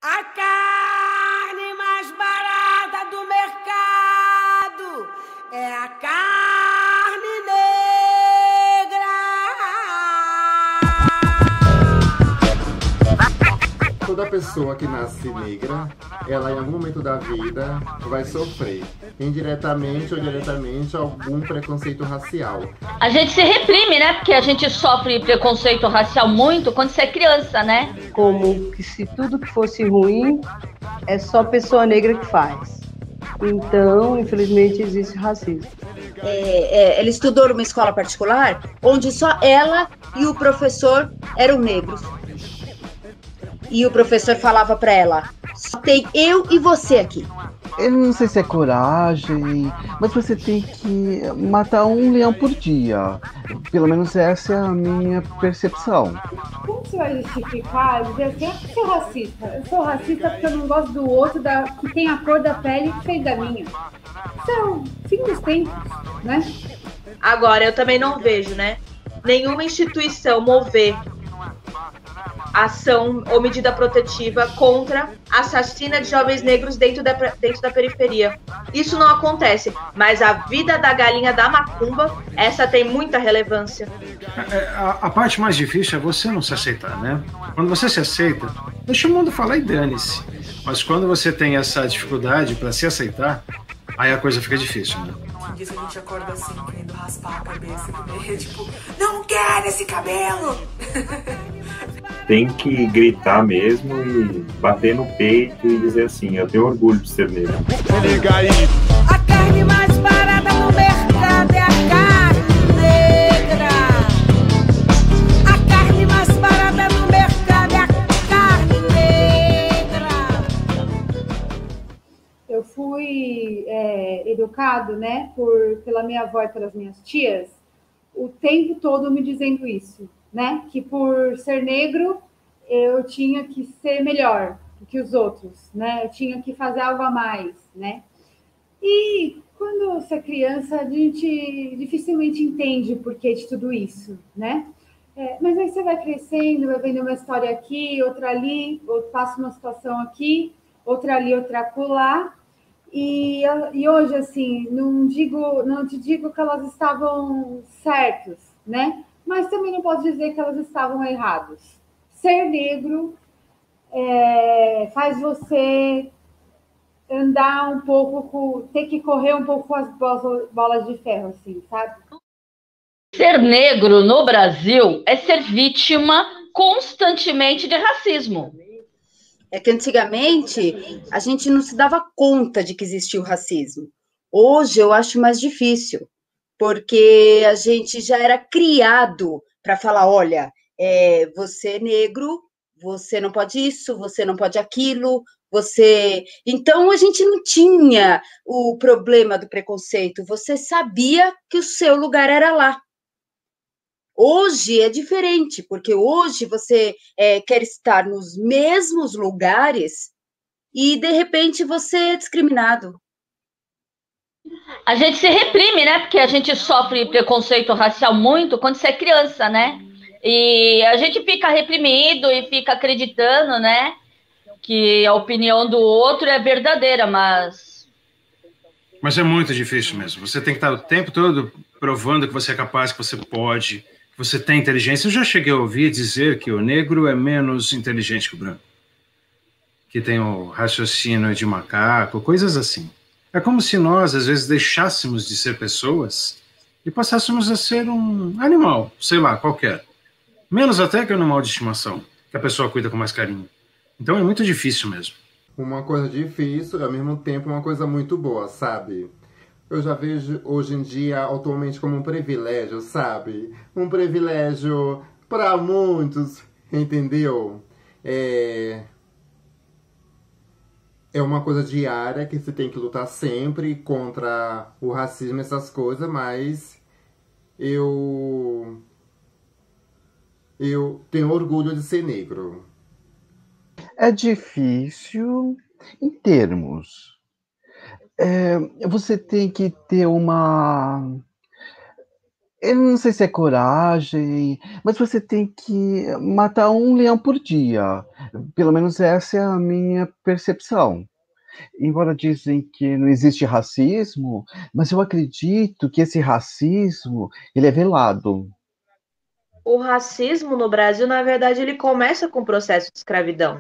A carne mais barata do mercado é a carne negra. Toda pessoa que nasce negra, ela em algum momento da vida vai sofrer, indiretamente ou diretamente, algum preconceito racial. A gente se reprime, né? Porque a gente sofre preconceito racial muito quando você é criança, né? Como que se tudo que fosse ruim é só pessoa negra que faz. Então, infelizmente, existe racismo. Ela estudou numa escola particular onde só ela e o professor eram negros. E o professor falava para ela: só tem eu e você aqui. Eu não sei se é coragem, mas você tem que matar um leão por dia. Pelo menos essa é a minha percepção. Como você vai justificar, dizer assim, eu sou racista? Eu sou racista porque eu não gosto do outro que tem a cor da pele que fez da minha. Isso é o fim dos tempos, né? Agora, eu também não vejo, né? Nenhuma instituição mover ação ou medida protetiva contra assassina de jovens negros dentro da periferia. Isso não acontece, mas a vida da galinha da macumba, essa tem muita relevância. A parte mais difícil é você não se aceitar, né? Quando você se aceita, deixa o mundo falar e dane-se. Mas quando você tem essa dificuldade para se aceitar, aí a coisa fica difícil, né? Tem dias que a gente acorda assim, querendo raspar a cabeça, comer, tipo, não quero esse cabelo! Tem que gritar mesmo e bater no peito e dizer assim: eu tenho orgulho de ser negro. Liga aí. A carne mais barata no mercado é a carne negra. A carne mais barata no mercado é a carne negra. Eu fui educado, né, pela minha avó e pelas minhas tias, o tempo todo me dizendo isso, né? Que por ser negro eu tinha que ser melhor do que os outros, né? Eu tinha que fazer algo a mais, né? E quando você é criança, a gente dificilmente entende o porquê de tudo isso, né? Mas aí você vai crescendo, vai vendo uma história aqui, outra ali, ou passa uma situação aqui, outra ali, outra acolá. E hoje, assim, não te digo que elas estavam certas, né? Mas também não posso dizer que elas estavam erradas. Ser negro faz você andar um pouco, ter que correr um pouco com as bolas de ferro, assim, sabe? Ser negro no Brasil é ser vítima constantemente de racismo. É que antigamente a gente não se dava conta de que existia o racismo. Hoje eu acho mais difícil, porque a gente já era criado para falar: olha, você é negro, você não pode isso, você não pode aquilo, você... Então a gente não tinha o problema do preconceito, você sabia que o seu lugar era lá. Hoje é diferente, porque hoje você quer estar nos mesmos lugares e, de repente, você é discriminado. A gente se reprime, né? Porque a gente sofre preconceito racial muito quando você é criança, né? E a gente fica reprimido e fica acreditando, né? Que a opinião do outro é verdadeira, mas... Mas é muito difícil mesmo. Você tem que estar o tempo todo provando que você é capaz, que você pode, que você tem inteligência. Eu já cheguei a ouvir dizer que o negro é menos inteligente que o branco, que tem o raciocínio de macaco, coisas assim. É como se nós, às vezes, deixássemos de ser pessoas e passássemos a ser um animal, sei lá, qualquer. Menos até que um animal de estimação, que a pessoa cuida com mais carinho. Então é muito difícil mesmo. Uma coisa difícil e, ao mesmo tempo, uma coisa muito boa, sabe? Eu já vejo, hoje em dia, atualmente, como um privilégio, sabe? Um privilégio para muitos, entendeu? É uma coisa diária que você tem que lutar sempre contra o racismo e essas coisas, mas eu tenho orgulho de ser negro. É difícil em termos. Você tem que ter uma Eu não sei se é coragem, mas você tem que matar um leão por dia. Pelo menos essa é a minha percepção. Embora dizem que não existe racismo, mas eu acredito que esse racismo, ele é velado. O racismo no Brasil, na verdade, ele começa com o processo de escravidão.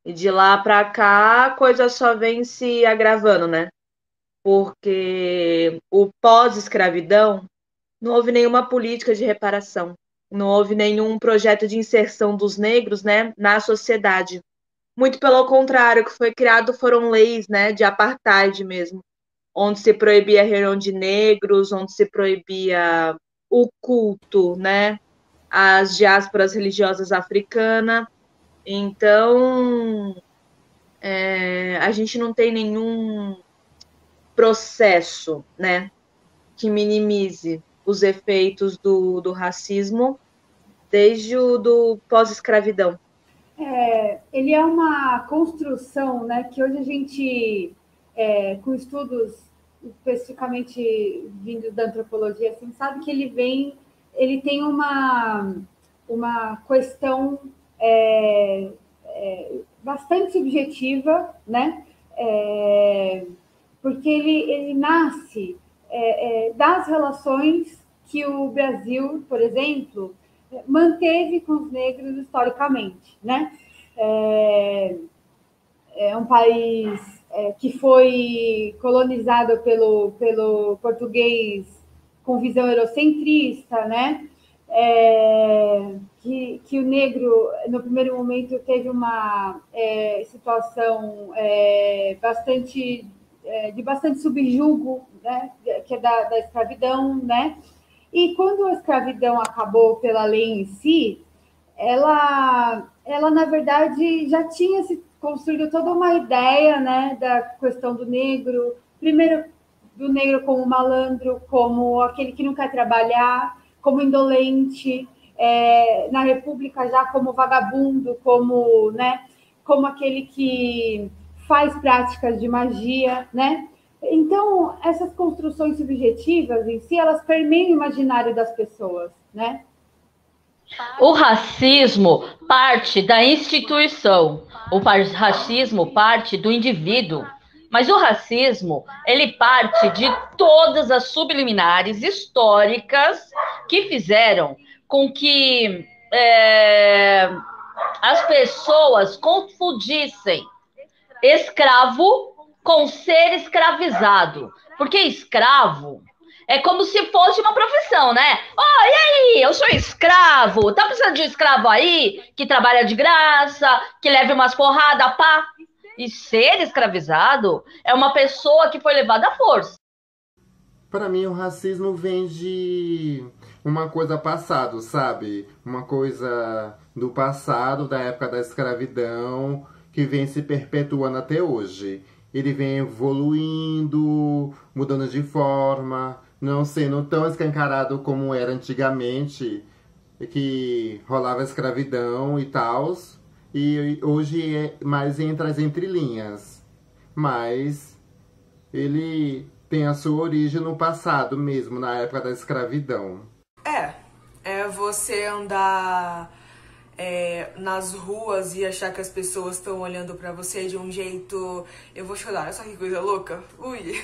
E de lá para cá, a coisa só vem se agravando, né? Porque o pós-escravidão não houve nenhuma política de reparação, não houve nenhum projeto de inserção dos negros, né, na sociedade. Muito pelo contrário, o que foi criado foram leis, né, de apartheid mesmo, onde se proibia a reunião de negros, onde se proibia o culto, né, às diásporas religiosas africanas. Então, a gente não tem nenhum processo, né, que minimize os efeitos do racismo desde o do pós-escravidão. Ele é uma construção, né, que hoje a gente, com estudos especificamente vindos da antropologia, assim, sabe que ele tem uma questão bastante subjetiva, né, porque ele nasce das relações que o Brasil, por exemplo, manteve com os negros historicamente, né? É um país que foi colonizado pelo português com visão eurocentrista, né? Que o negro, no primeiro momento, teve uma situação de bastante subjugo, né? Que é da escravidão, né? E quando a escravidão acabou pela lei em si, ela na verdade, já tinha se construído toda uma ideia, né, da questão do negro, primeiro do negro como malandro, como aquele que não quer trabalhar, como indolente, na República já como vagabundo, como, né, como aquele que faz práticas de magia, né? Então, essas construções subjetivas em si, elas permeiam o imaginário das pessoas, né? O racismo parte da instituição, o racismo parte do indivíduo, mas o racismo, ele parte de todas as subliminares históricas que fizeram com que as pessoas confundissem escravo com ser escravizado. Porque escravo é como se fosse uma profissão, né? Oh, e aí? Eu sou escravo. Tá precisando de um escravo aí que trabalha de graça, que leve umas porradas, pá? E ser escravizado é uma pessoa que foi levada à força. Para mim, o racismo vem de uma coisa passada, sabe? Uma coisa do passado, da época da escravidão, que vem se perpetuando até hoje. Ele vem evoluindo, mudando de forma, não sendo tão escancarado como era antigamente, que rolava escravidão e tal. E hoje é mais entre as entrelinhas. Mas ele tem a sua origem no passado mesmo, na época da escravidão. É você andar nas ruas e achar que as pessoas estão olhando pra você de um jeito... Eu vou chorar, olha só que coisa louca. Ui.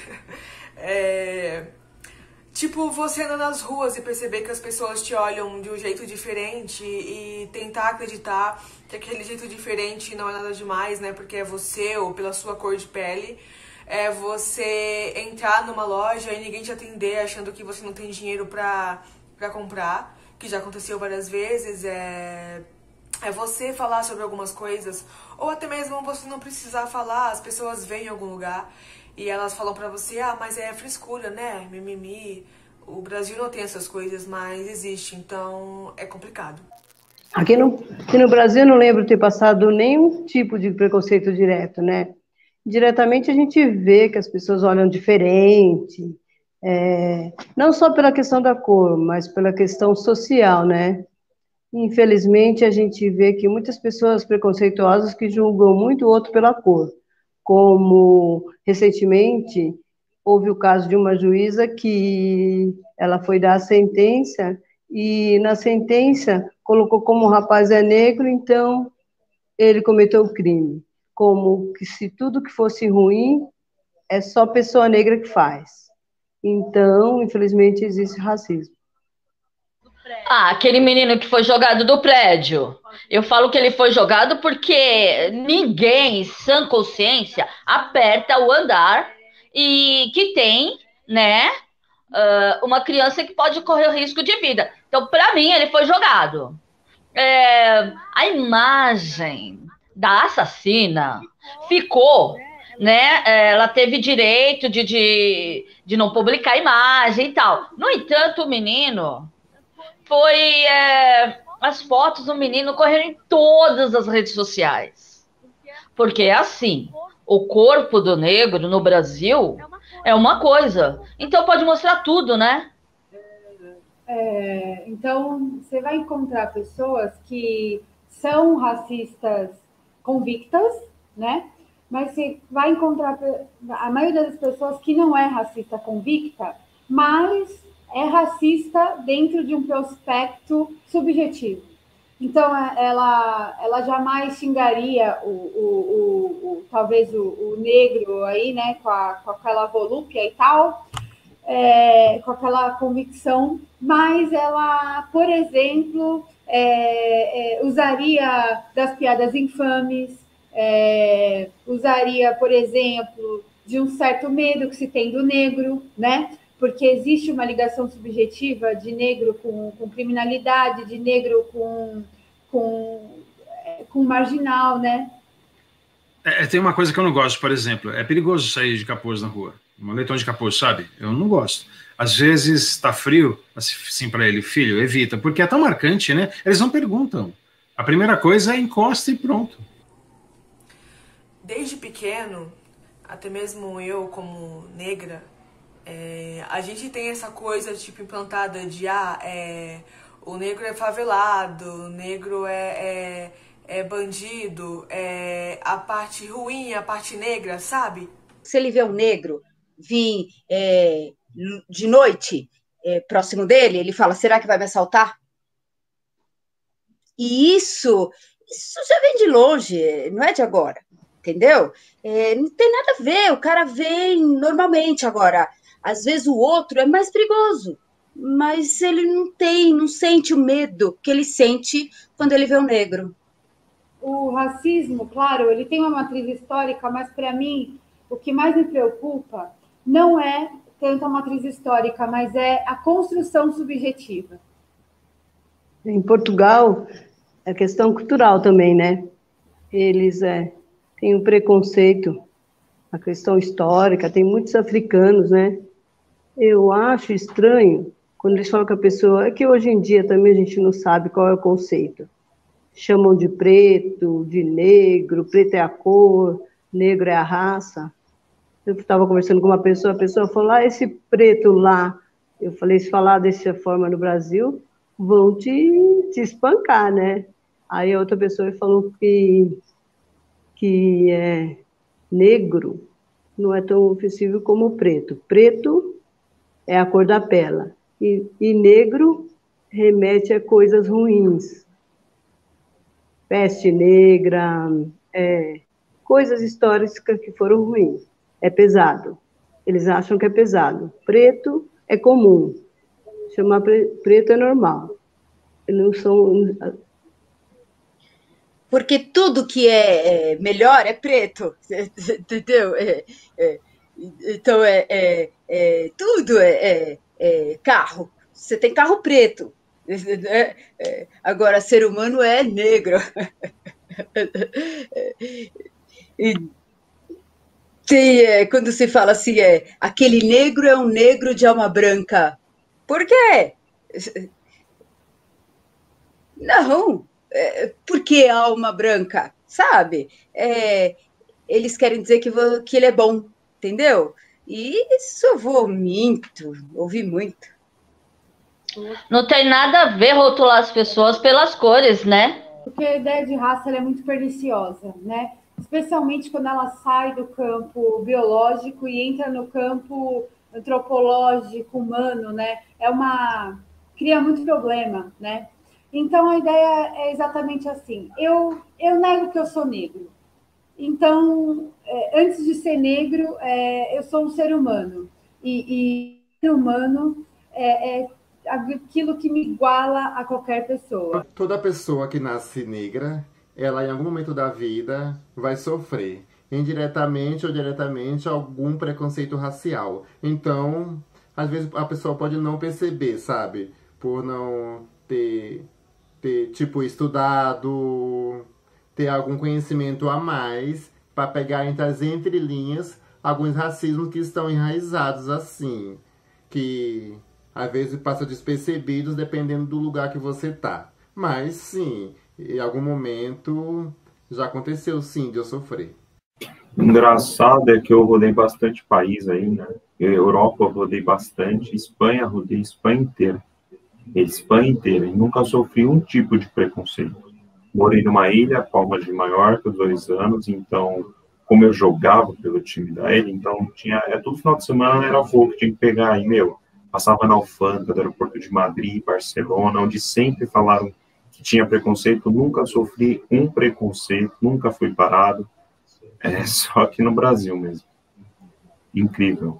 Tipo, você andar nas ruas e perceber que as pessoas te olham de um jeito diferente e tentar acreditar que aquele jeito diferente não é nada demais, né? Porque é você ou pela sua cor de pele. É você entrar numa loja e ninguém te atender achando que você não tem dinheiro pra comprar, que já aconteceu várias vezes. É você falar sobre algumas coisas, ou até mesmo você não precisar falar, as pessoas vêm em algum lugar e elas falam pra você, mas é frescura, né, mimimi. O Brasil não tem essas coisas, mas existe, então é complicado. Aqui no Brasil eu não lembro ter passado nenhum tipo de preconceito direto, né? Diretamente a gente vê que as pessoas olham diferente, não só pela questão da cor, mas pela questão social, né? Infelizmente, a gente vê que muitas pessoas preconceituosas que julgam muito o outro pela cor, como recentemente houve o caso de uma juíza que ela foi dar a sentença e na sentença colocou como o rapaz é negro, então ele cometeu o crime. Como que se tudo que fosse ruim é só pessoa negra que faz. Então, infelizmente, existe racismo. Ah, aquele menino que foi jogado do prédio. Eu falo que ele foi jogado porque ninguém, em sã consciência, aperta o andar e que tem, né, uma criança que pode correr o risco de vida. Então, para mim, ele foi jogado. A imagem da assassina ficou, né? Ela teve direito de não publicar a imagem e tal. No entanto, o menino foi. As fotos do menino correram em todas as redes sociais. Porque é assim: o corpo do negro no Brasil é uma coisa. Então pode mostrar tudo, né? Então, você vai encontrar pessoas que são racistas convictas, né? Mas você vai encontrar a maioria das pessoas que não é racista convicta, mas é racista dentro de um prospecto subjetivo. Então, ela jamais xingaria talvez o negro aí, né, com aquela volúpia e tal, com aquela convicção, mas ela, por exemplo, usaria das piadas infames, usaria, por exemplo, de um certo medo que se tem do negro, né? Porque existe uma ligação subjetiva de negro com criminalidade, de negro com marginal, né? Tem uma coisa que eu não gosto, por exemplo, é perigoso sair de capuz na rua. Um moletom de capuz, sabe? Eu não gosto. Às vezes está frio, assim para ele, filho, evita, porque é tão marcante, né? Eles não perguntam. A primeira coisa é encosta e pronto. Desde pequeno, até mesmo eu como negra, a gente tem essa coisa tipo implantada de o negro é favelado, o negro é bandido, a parte ruim, a parte negra, sabe? Se ele vê um negro vir de noite próximo dele, ele fala, será que vai me assaltar? E isso já vem de longe, não é de agora, entendeu? Não tem nada a ver, o cara vem normalmente agora. Às vezes o outro é mais perigoso, mas ele não sente o medo que ele sente quando ele vê o negro. O racismo, claro, ele tem uma matriz histórica, mas para mim o que mais me preocupa não é tanto a matriz histórica, mas é a construção subjetiva. Em Portugal, é questão cultural também, né? Eles têm um preconceito, a questão histórica, tem muitos africanos, né? Eu acho estranho quando eles falam que a pessoa... É que hoje em dia também a gente não sabe qual é o conceito. Chamam de preto, de negro, preto é a cor, negro é a raça. Eu estava conversando com uma pessoa, a pessoa falou, esse preto lá, eu falei, se falar dessa forma no Brasil, vão te espancar, né? Aí a outra pessoa falou que negro não é tão ofensivo como preto. Preto é a cor da pele, e negro remete a coisas ruins. Peste negra, coisas históricas que foram ruins. É pesado. Eles acham que é pesado. Preto é comum. Chamar preto é normal. Não são... Porque tudo que é melhor é preto, entendeu? Então, tudo é carro. Você tem carro preto. Agora, ser humano é negro. Quando se fala assim, aquele negro é um negro de alma branca. Por quê? Não, por que alma branca? Sabe? Eles querem dizer que ele é bom, entendeu? E isso eu ouvi muito. Não tem nada a ver rotular as pessoas pelas cores, né? Porque a ideia de raça ela é muito perniciosa, né? especialmente quando ela sai do campo biológico e entra no campo antropológico, humano, né? Cria muito problema, né? Então, a ideia é exatamente assim. Eu nego que eu sou negro. Então, antes de ser negro, eu sou um ser humano. E ser humano é aquilo que me iguala a qualquer pessoa. Toda pessoa que nasce negra, ela em algum momento da vida vai sofrer, indiretamente ou diretamente, algum preconceito racial. Então, às vezes a pessoa pode não perceber, sabe? Por não ter tipo, estudado, ter algum conhecimento a mais, para pegar entre as entrelinhas alguns racismos que estão enraizados assim, que às vezes passam despercebidos dependendo do lugar que você tá. Mas sim, em algum momento já aconteceu sim de eu sofrer. Engraçado é que eu rodei bastante país aí, né? Europa eu rodei bastante, Espanha rodei Espanha inteira. Espanha inteira, e nunca sofri um tipo de preconceito. Morei numa ilha, Palma de Maiorca, 2 anos, então, como eu jogava pelo time da ilha, então todo final de semana era voo que tinha que pegar, e, passava na alfândega do aeroporto de Madrid, Barcelona, onde sempre falaram que tinha preconceito, nunca sofri um preconceito, nunca fui parado, só aqui no Brasil mesmo. Incrível.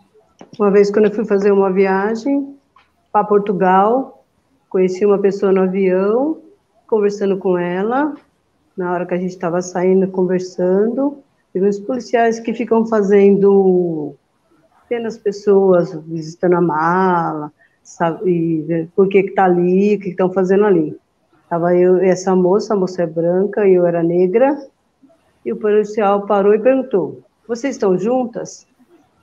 Uma vez, quando eu fui fazer uma viagem para Portugal, conheci uma pessoa no avião, conversando com ela, na hora que a gente estava saindo, conversando, e os policiais que ficam tendo as pessoas, visitando a mala, sabe, e por que está ali, o que estão fazendo ali. Estava eu e essa moça, a moça é branca e eu era negra, e o policial parou e perguntou, vocês estão juntas?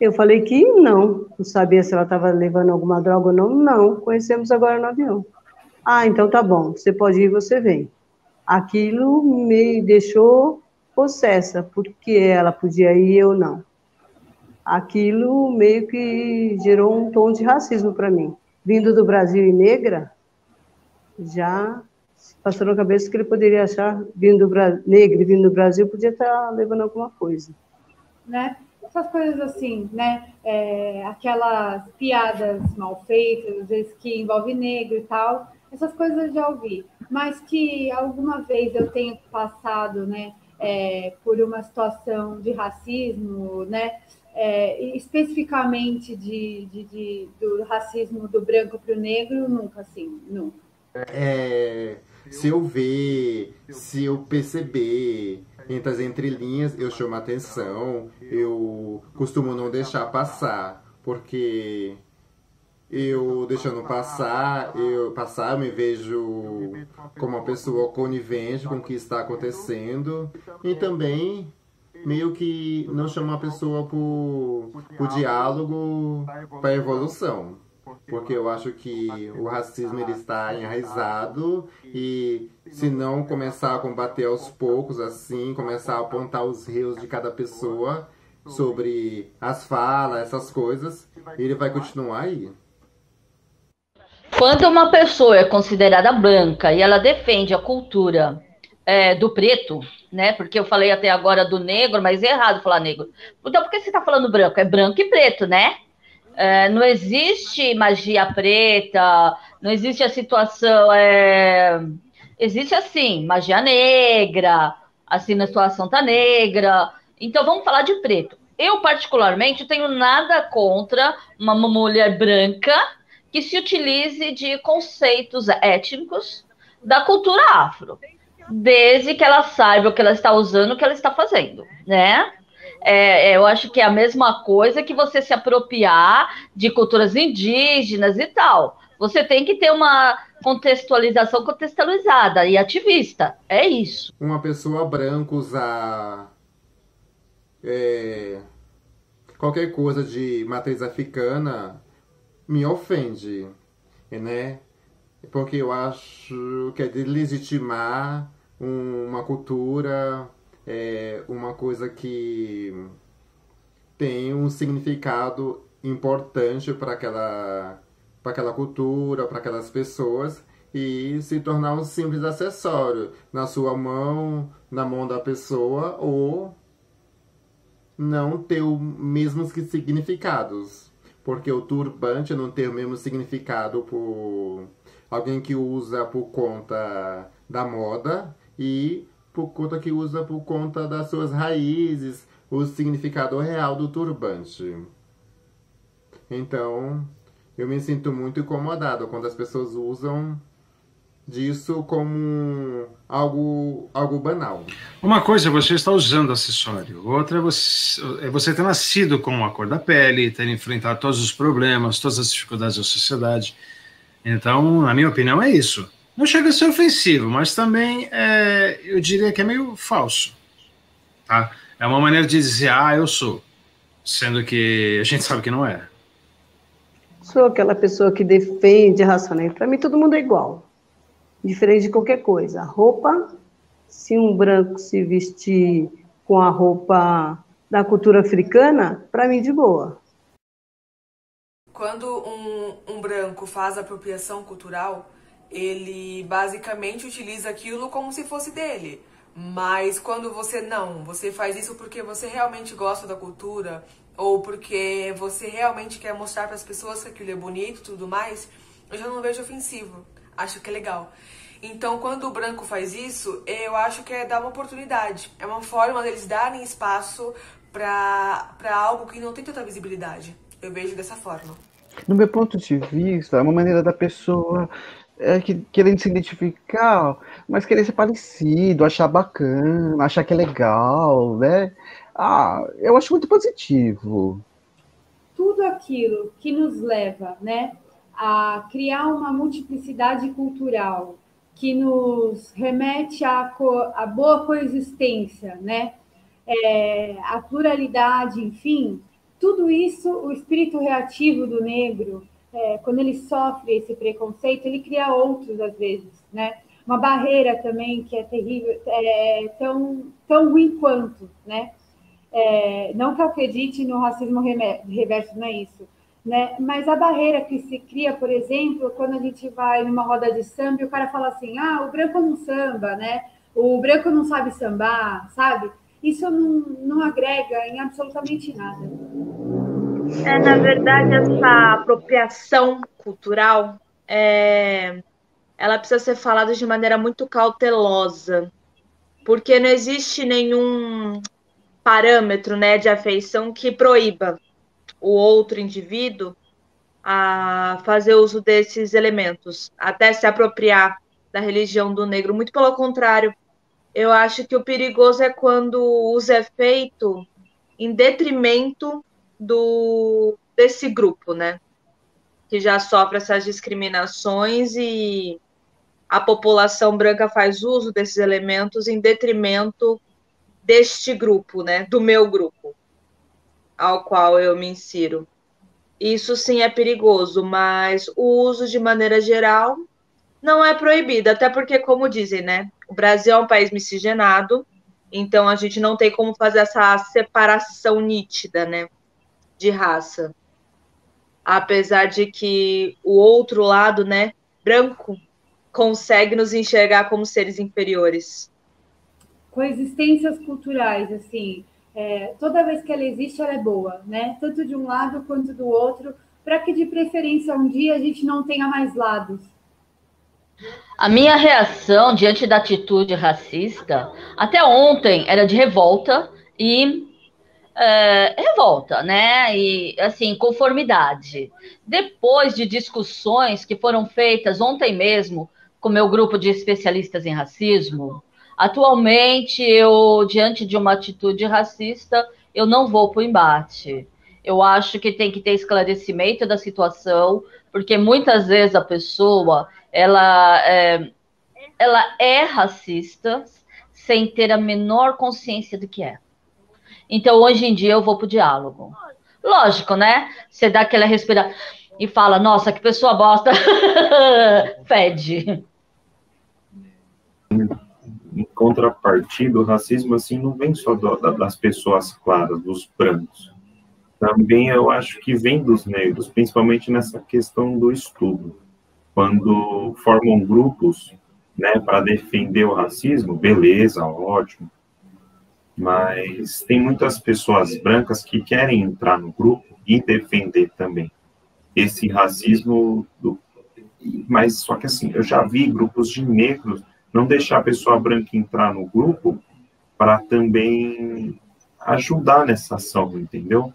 Eu falei que não sabia se ela estava levando alguma droga ou não. Não, conhecemos agora no avião. Ah, então tá bom, você pode ir, você vem. Aquilo me deixou possessa, porque ela podia ir e eu não. Aquilo meio que gerou um tom de racismo para mim. Vindo do Brasil e negra, já passou na cabeça que ele poderia achar, negra e vindo do Brasil, podia estar levando alguma coisa. Né? Essas coisas assim, né? Aquelas piadas mal feitas, às vezes que envolve negro e tal, essas coisas eu já ouvi. Mas que alguma vez eu tenha passado, né, por uma situação de racismo, né? Especificamente do racismo do branco para o negro, nunca, assim, nunca. Se eu ver, se eu perceber, entre as entrelinhas, eu chamo a atenção, eu costumo não deixar passar, porque eu deixando passar, eu me vejo como uma pessoa conivente com o que está acontecendo, e também meio que não chamo a pessoa por diálogo, para evolução. Porque eu acho que o racismo ele está enraizado e se não começar a combater aos poucos, assim, começar a apontar os erros de cada pessoa sobre as falas, essas coisas, ele vai continuar aí. Quando uma pessoa é considerada branca e ela defende a cultura do preto, né? Porque eu falei até agora do negro, mas é errado falar negro. Então por que você está falando branco? É branco e preto, né? Não existe magia preta, não existe a situação. Existe assim, magia negra, assim, a situação tá negra. Então vamos falar de preto. Eu, particularmente, tenho nada contra uma mulher branca que se utilize de conceitos étnicos da cultura afro, desde que ela saiba o que ela está usando, o que ela está fazendo, né? Eu acho que é a mesma coisa que você se apropriar de culturas indígenas e tal. Você tem que ter uma contextualização contextualizada e ativista. É isso. Uma pessoa branca usar qualquer coisa de matriz africana me ofende, né? Porque eu acho que é deslegitimar uma cultura, uma coisa que tem um significado importante para aquela cultura, para aquelas pessoas, e se tornar um simples acessório na sua mão, na mão da pessoa, ou não ter os mesmos significados. Porque o turbante não tem o mesmo significado por alguém que usa por conta da moda e por conta que usa por conta das suas raízes, o significado real do turbante. Então, eu me sinto muito incomodado quando as pessoas usam disso como algo banal. Uma coisa é você estar usando acessório, outra é você ter nascido com a cor da pele, ter enfrentado todos os problemas, todas as dificuldades da sociedade. Então, na minha opinião, é isso. Não chega a ser ofensivo, mas também eu diria que é meio falso. Tá? É uma maneira de dizer, eu sou, sendo que a gente sabe que não é. Sou aquela pessoa que defende racionamento. Para mim, todo mundo é igual. Diferente de qualquer coisa. A roupa, se um branco se vestir com a roupa da cultura africana, para mim, de boa. Quando um branco faz apropriação cultural, ele basicamente utiliza aquilo como se fosse dele. Mas quando você faz isso porque você realmente gosta da cultura, ou porque você realmente quer mostrar para as pessoas que aquilo é bonito e tudo mais, eu já não vejo ofensivo. Acho que é legal. Então, quando o branco faz isso, eu acho que é dar uma oportunidade. É uma forma deles darem espaço para algo que não tem tanta visibilidade. Eu vejo dessa forma. No meu ponto de vista, é uma maneira da pessoa querendo se identificar, mas querer ser parecido, achar bacana, achar que é legal, né? Eu acho muito positivo. Tudo aquilo que nos leva, né, a criar uma multiplicidade cultural, que nos remete à boa coexistência, né? A pluralidade, enfim, tudo isso, o espírito reativo do negro, quando ele sofre esse preconceito, ele cria outros, às vezes, né? Uma barreira também que é terrível, tão ruim quanto, né? Não que eu acredite no racismo reverso, não é isso, né? Mas a barreira que se cria, por exemplo, quando a gente vai numa roda de samba e o cara fala assim, o branco não samba, né? O branco não sabe sambar, sabe? Isso não agrega em absolutamente nada. Na verdade, essa apropriação cultural, ela precisa ser falada de maneira muito cautelosa, porque não existe nenhum parâmetro, né, de afeição que proíba o outro indivíduo a fazer uso desses elementos, até se apropriar da religião do negro. Muito pelo contrário, eu acho que o perigoso é quando o uso é feito em detrimento desse grupo, né, que já sofre essas discriminações, e a população branca faz uso desses elementos em detrimento deste grupo, né, do meu grupo, ao qual eu me insiro. Isso sim é perigoso, mas o uso de maneira geral não é proibido, até porque, como dizem, né, o Brasil é um país miscigenado, então a gente não tem como fazer essa separação nítida, né, de raça. Apesar de que o outro lado, né, branco, consegue nos enxergar como seres inferiores. Coexistências culturais, assim, toda vez que ela existe, ela é boa, né? Tanto de um lado quanto do outro, para que de preferência um dia a gente não tenha mais lados. A minha reação diante da atitude racista, até ontem, era de revolta e revolta, né? E assim, conformidade. Depois de discussões que foram feitas ontem mesmo com o meu grupo de especialistas em racismo, atualmente eu, diante de uma atitude racista, eu não vou para o embate. Eu acho que tem que ter esclarecimento da situação, porque muitas vezes a pessoa ela é racista sem ter a menor consciência do que é. Então, hoje em dia, eu vou pro diálogo. Lógico, né? Você dá aquela respirada e fala, nossa, que pessoa bosta. Fede. Em contrapartida, o racismo, assim, não vem só das pessoas claras, dos brancos. Também eu acho que vem dos negros, principalmente nessa questão do estudo. Quando formam grupos, né, para defender o racismo, beleza, ótimo. Mas tem muitas pessoas brancas que querem entrar no grupo e defender também esse racismo. Mas só que assim, eu já vi grupos de negros não deixar a pessoa branca entrar no grupo para também ajudar nessa ação, entendeu?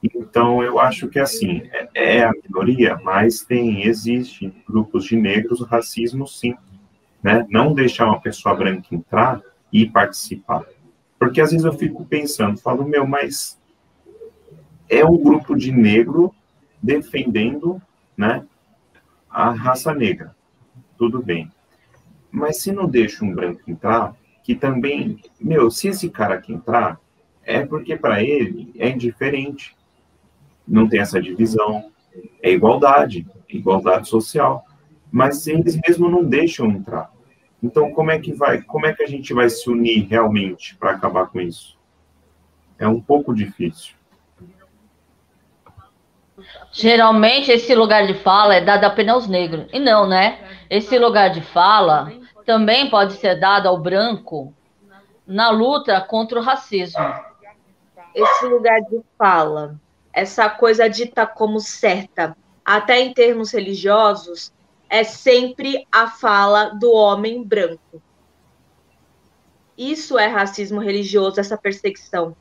Então, eu acho que, assim, é a minoria, mas existe grupos de negros, racismo, sim, né? Não deixar uma pessoa branca entrar e participar. Porque, às vezes, eu fico pensando, falo, mas é um grupo de negro defendendo, né, a raça negra. Tudo bem. Mas se não deixa um branco entrar, que também, se esse cara aqui entrar, é porque para ele é indiferente. Não tem essa divisão. É igualdade social. Mas eles mesmo não deixam entrar. Então, como é que a gente vai se unir realmente para acabar com isso? É um pouco difícil. Geralmente, esse lugar de fala é dado apenas aos negros. E não, né? Esse lugar de fala também pode ser dado ao branco na luta contra o racismo. Esse lugar de fala, essa coisa dita como certa, até em termos religiosos, é sempre a fala do homem branco. Isso é racismo religioso, essa perseguição.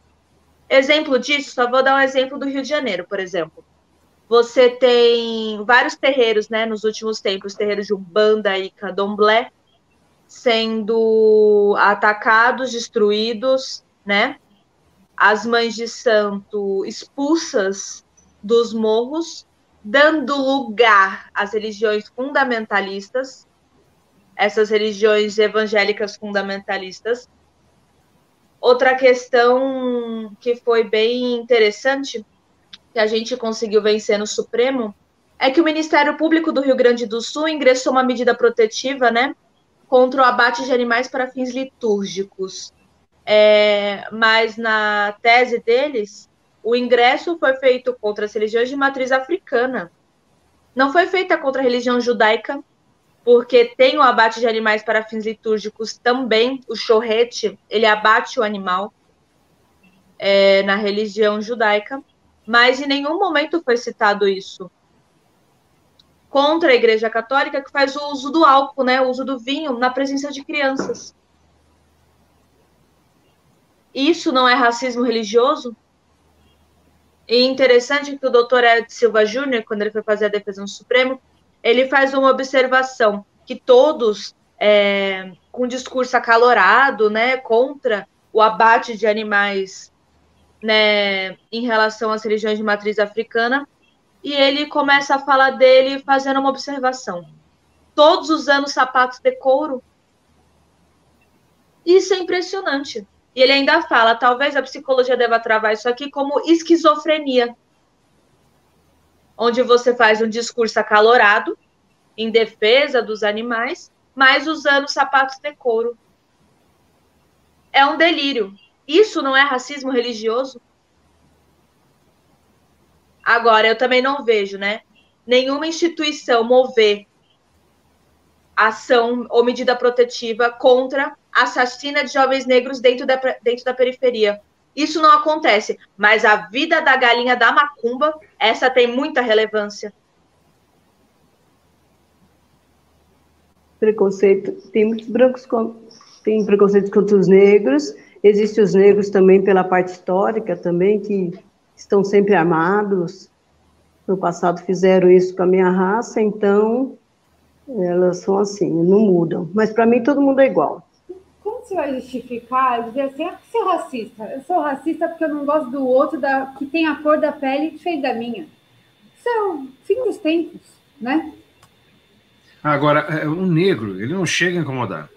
Exemplo disso, só vou dar um exemplo do Rio de Janeiro, por exemplo. Você tem vários terreiros, né, nos últimos tempos, terreiros de Umbanda e Candomblé, sendo atacados, destruídos, né? As mães de santo expulsas dos morros, dando lugar às religiões fundamentalistas, essas religiões evangélicas fundamentalistas. Outra questão que foi bem interessante, que a gente conseguiu vencer no Supremo, é que o Ministério Público do Rio Grande do Sul ingressou uma medida protetiva, né, contra o abate de animais para fins litúrgicos. Mas na tese deles, o ingresso foi feito contra as religiões de matriz africana. Não foi feita contra a religião judaica, porque tem o abate de animais para fins litúrgicos também. O chorrete, ele abate o animal na religião judaica, mas em nenhum momento foi citado isso contra a Igreja Católica, que faz o uso do álcool, né, o uso do vinho na presença de crianças. Isso não é racismo religioso? E interessante que o doutor Hélio Silva Júnior, quando ele foi fazer a defesa no Supremo, ele faz uma observação que todos, com discurso acalorado, né, contra o abate de animais, né, em relação às religiões de matriz africana, e ele começa a falar dele fazendo uma observação. Todos usando sapatos de couro. Isso é impressionante. E ele ainda fala, talvez a psicologia deva travar isso aqui como esquizofrenia, onde você faz um discurso acalorado, em defesa dos animais, mas usando sapatos de couro. É um delírio. Isso não é racismo religioso? Agora, eu também não vejo, né, nenhuma instituição mover ação ou medida protetiva contra a assassina de jovens negros dentro da periferia. Isso não acontece, mas a vida da galinha da macumba, essa tem muita relevância. Preconceito, tem muitos brancos, tem preconceito contra os negros, existem os negros também pela parte histórica também, que estão sempre armados. No passado fizeram isso com a minha raça, então elas são assim, não mudam. Mas para mim todo mundo é igual. Como você vai justificar, dizer assim, eu sou racista? Eu sou racista porque eu não gosto do outro que tem a cor da pele diferente da minha. Isso é o fim dos tempos, né? Agora, um negro, ele não chega a incomodar.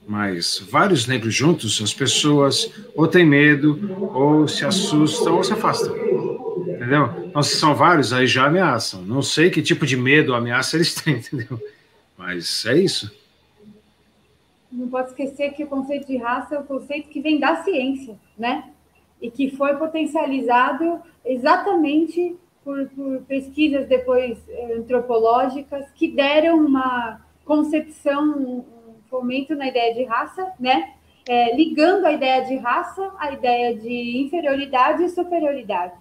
Mas vários negros juntos, as pessoas ou têm medo, ou se assustam, ou se afastam. Entendeu? Então, se são vários, aí já ameaçam. Não sei que tipo de medo ou ameaça eles têm, entendeu? Mas é isso. Não pode esquecer que o conceito de raça é um conceito que vem da ciência, né? E que foi potencializado exatamente por pesquisas depois antropológicas que deram uma concepção, um fomento na ideia de raça, né? ligando a ideia de raça à ideia de inferioridade e superioridade.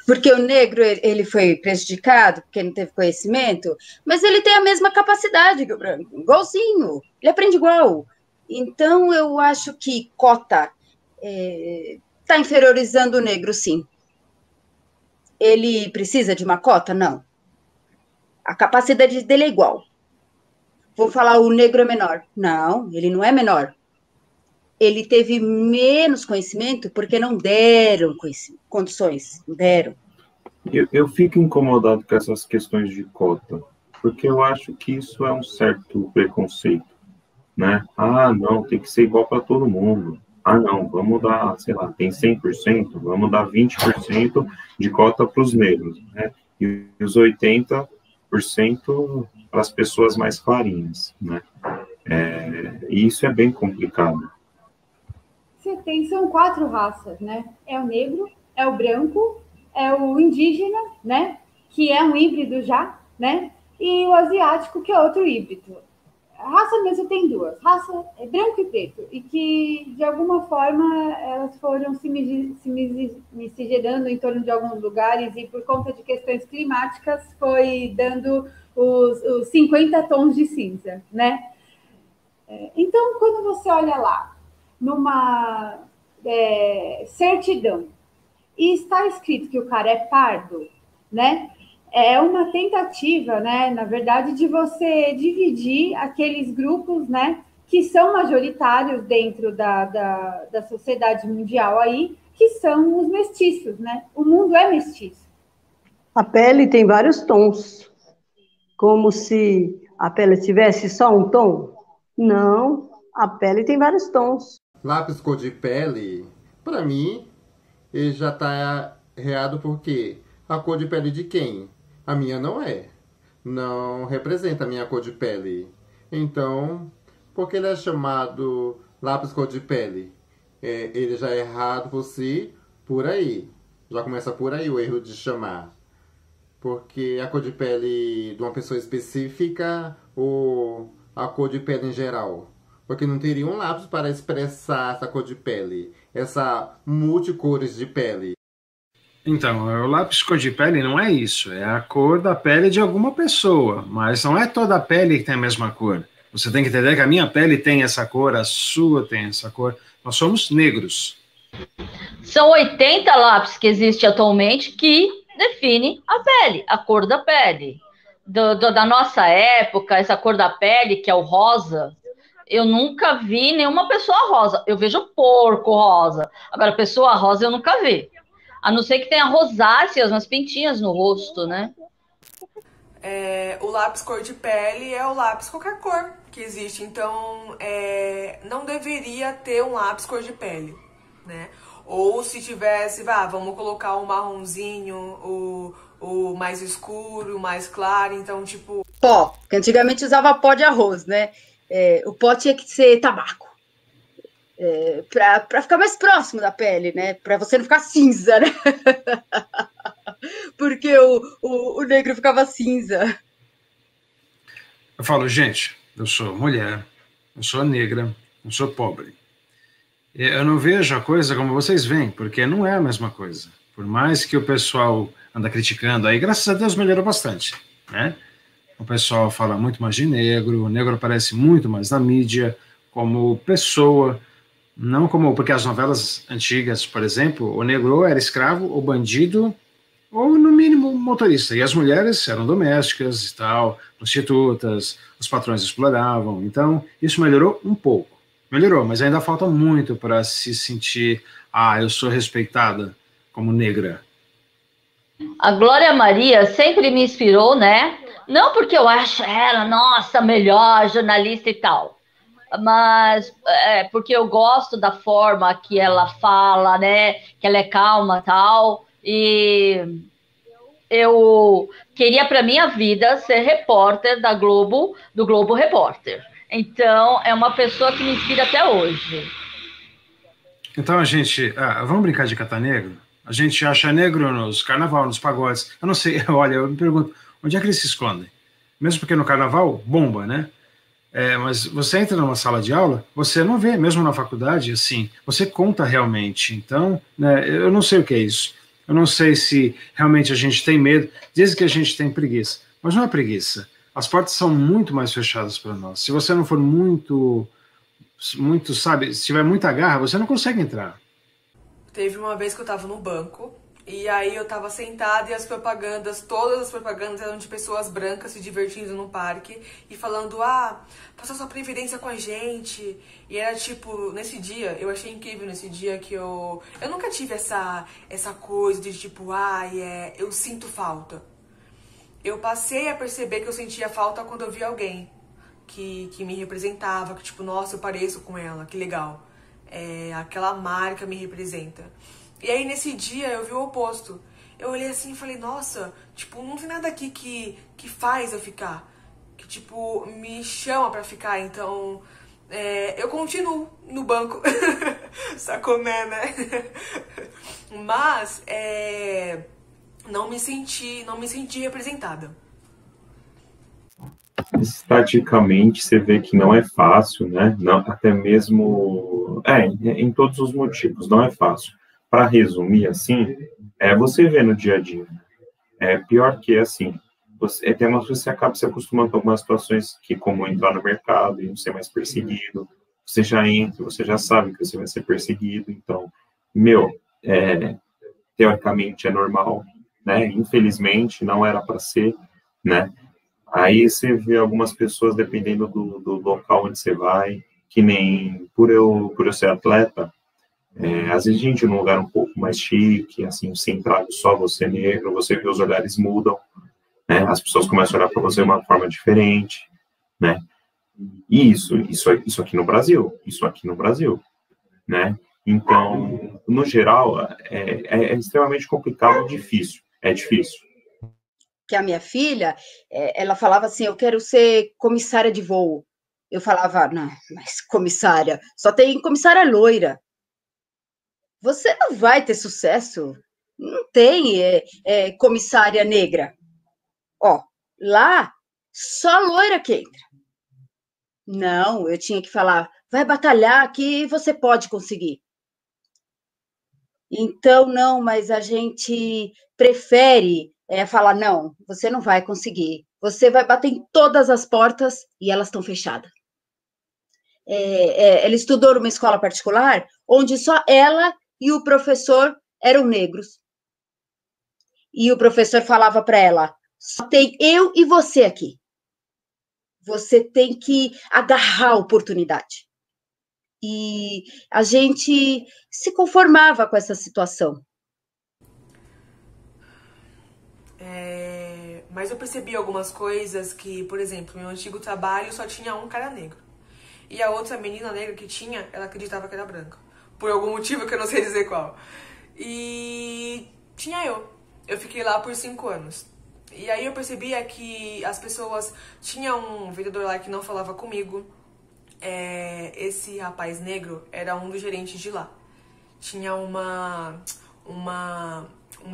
Porque o negro ele foi prejudicado, porque não teve conhecimento, mas ele tem a mesma capacidade que o branco, igualzinho, ele aprende igual. Então, eu acho que cota está inferiorizando o negro, sim. Ele precisa de uma cota? Não. A capacidade dele é igual. Vou falar, o negro é menor. Não, ele não é menor. Ele teve menos conhecimento porque não deram condições, não deram. Eu fico incomodado com essas questões de cota, porque eu acho que isso é um certo preconceito, né? Ah, não, tem que ser igual para todo mundo. Ah, não, vamos dar, sei lá, tem 100%, vamos dar 20% de cota para os negros, né? E os 80% para as pessoas mais clarinhas, né? E isso é bem complicado. São 4 raças, né? É o negro, é o branco, é o indígena, né? Que é um híbrido já, né? E o asiático, que é outro híbrido. A raça mesmo tem 2, raça é branco e preto, e que, de alguma forma, elas foram se miscigenando em torno de alguns lugares, e por conta de questões climáticas, foi dando os 50 tons de cinza, né? Então, quando você olha lá, numa certidão, e está escrito que o cara é pardo, né? É uma tentativa, né, na verdade, de você dividir aqueles grupos, né, que são majoritários dentro da sociedade mundial aí, que são os mestiços, né? O mundo é mestiço. A pele tem vários tons, como se a pele tivesse só um tom. Não, a pele tem vários tons. Lápis cor de pele, para mim, ele já tá errado porque a cor de pele de quem? A minha não é. Não representa a minha cor de pele. Então, por que ele é chamado lápis cor de pele? Ele já é errado por si, por aí. Já começa por aí o erro de chamar. Porque a cor de pele de uma pessoa específica ou a cor de pele em geral? Porque não teria um lápis para expressar essa cor de pele, essa multicores de pele. Então, o lápis cor de pele não é isso, é a cor da pele de alguma pessoa, mas não é toda a pele que tem a mesma cor. Você tem que entender que a minha pele tem essa cor, a sua tem essa cor. Nós somos negros. São 80 lápis que existem atualmente que definem a pele, a cor da pele. Da nossa época, essa cor da pele, que é o rosa, eu nunca vi nenhuma pessoa rosa. Eu vejo porco rosa. Agora, pessoa rosa eu nunca vi. A não ser que tenha rosáceas, umas pintinhas no rosto, né? O lápis cor de pele é o lápis qualquer cor que existe. Então, não deveria ter um lápis cor de pele, né? Ou se tivesse, vamos colocar um marronzinho, o mais escuro, o mais claro. Então, tipo... Pó, que antigamente usava pó de arroz, né? O pó tinha que ser tabaco. Para ficar mais próximo da pele, né? Para você não ficar cinza, né? Porque o negro ficava cinza. Eu falo, gente, eu sou mulher, eu sou negra, eu sou pobre. Eu não vejo a coisa como vocês veem, porque não é a mesma coisa. Por mais que o pessoal anda criticando, aí graças a Deus melhorou bastante, né? O pessoal fala muito mais de negro, o negro aparece muito mais na mídia, como pessoa, não como... Porque as novelas antigas, por exemplo, o negro ou era escravo, ou bandido, ou no mínimo motorista. E as mulheres eram domésticas e tal, prostitutas, os patrões exploravam. Então, isso melhorou um pouco. Melhorou, mas ainda falta muito para se sentir, eu sou respeitada como negra. A Glória Maria sempre me inspirou, né? Não porque eu acho ela, nossa, melhor jornalista e tal, mas porque eu gosto da forma que ela fala, né? Que ela é calma e tal, e eu queria para minha vida ser repórter da Globo, do Globo Repórter. Então, é uma pessoa que me inspira até hoje. Então, a gente... vamos brincar de catar negro? A gente acha negro nos carnaval, nos pagodes. Eu não sei, olha, eu me pergunto, onde é que eles se escondem? Mesmo porque no carnaval, bomba, né? Mas você entra numa sala de aula, você não vê, mesmo na faculdade, assim, você conta realmente. Então, né, eu não sei o que é isso. Eu não sei se realmente a gente tem medo. Dizem que a gente tem preguiça, mas não é preguiça. As portas são muito mais fechadas para nós. Se você não for muito, sabe, se tiver muita garra, você não consegue entrar. Teve uma vez que eu tava no banco, e aí eu tava sentada e as propagandas, todas as propagandas eram de pessoas brancas se divertindo no parque e falando, faça sua previdência com a gente. E era tipo, nesse dia, eu achei incrível nesse dia que eu nunca tive essa coisa de tipo, eu sinto falta. Eu passei a perceber que eu sentia falta quando eu vi alguém que me representava, que tipo, nossa, eu pareço com ela, que legal. Aquela marca me representa. E aí, nesse dia, eu vi o oposto. Eu olhei assim e falei, nossa, tipo, não tem nada aqui que faz eu ficar. Que, tipo, me chama pra ficar. Então, eu continuo no banco. Saconé, né? Mas, não me senti representada. Estaticamente, você vê que não é fácil, né? Não, até mesmo... em todos os motivos, não é fácil. Para resumir, assim, você vê no dia a dia. Pior que, assim, você acaba se acostumando com algumas situações que, como entrar no mercado e não ser mais perseguido, você já entra, você já sabe que você vai ser perseguido, então, teoricamente é normal, né? Infelizmente, não era para ser, né? Aí você vê algumas pessoas, dependendo do local onde você vai, que nem por eu ser atleta, às vezes a gente num lugar um pouco mais chique, assim, centrado só você negro, você vê os olhares mudam, né? As pessoas começam a olhar para você de uma forma diferente, né? E isso aqui no Brasil, né? Então, no geral, é extremamente complicado e difícil, é difícil. Que a minha filha, ela falava assim, eu quero ser comissária de voo. Eu falava, não, mas comissária, só tem comissária loira. Você não vai ter sucesso, não tem comissária negra. Lá, só loira que entra. Não, eu tinha que falar, vai batalhar que você pode conseguir. Então, não, mas a gente prefere falar, não, você não vai conseguir. Você vai bater em todas as portas e elas estão fechadas. Ela estudou numa escola particular onde só ela e o professor eram negros. E o professor falava para ela, só tem eu e você aqui. Você tem que agarrar a oportunidade. E a gente se conformava com essa situação. Mas eu percebi algumas coisas que, por exemplo, no meu antigo trabalho só tinha um cara negro. E a outra menina negra que tinha, ela acreditava que era branca. Por algum motivo que eu não sei dizer qual. E tinha eu. Eu fiquei lá por 5 anos. E aí eu percebia que as pessoas... Tinha um vendedor lá que não falava comigo. Esse rapaz negro era um dos gerentes de lá. Tinha um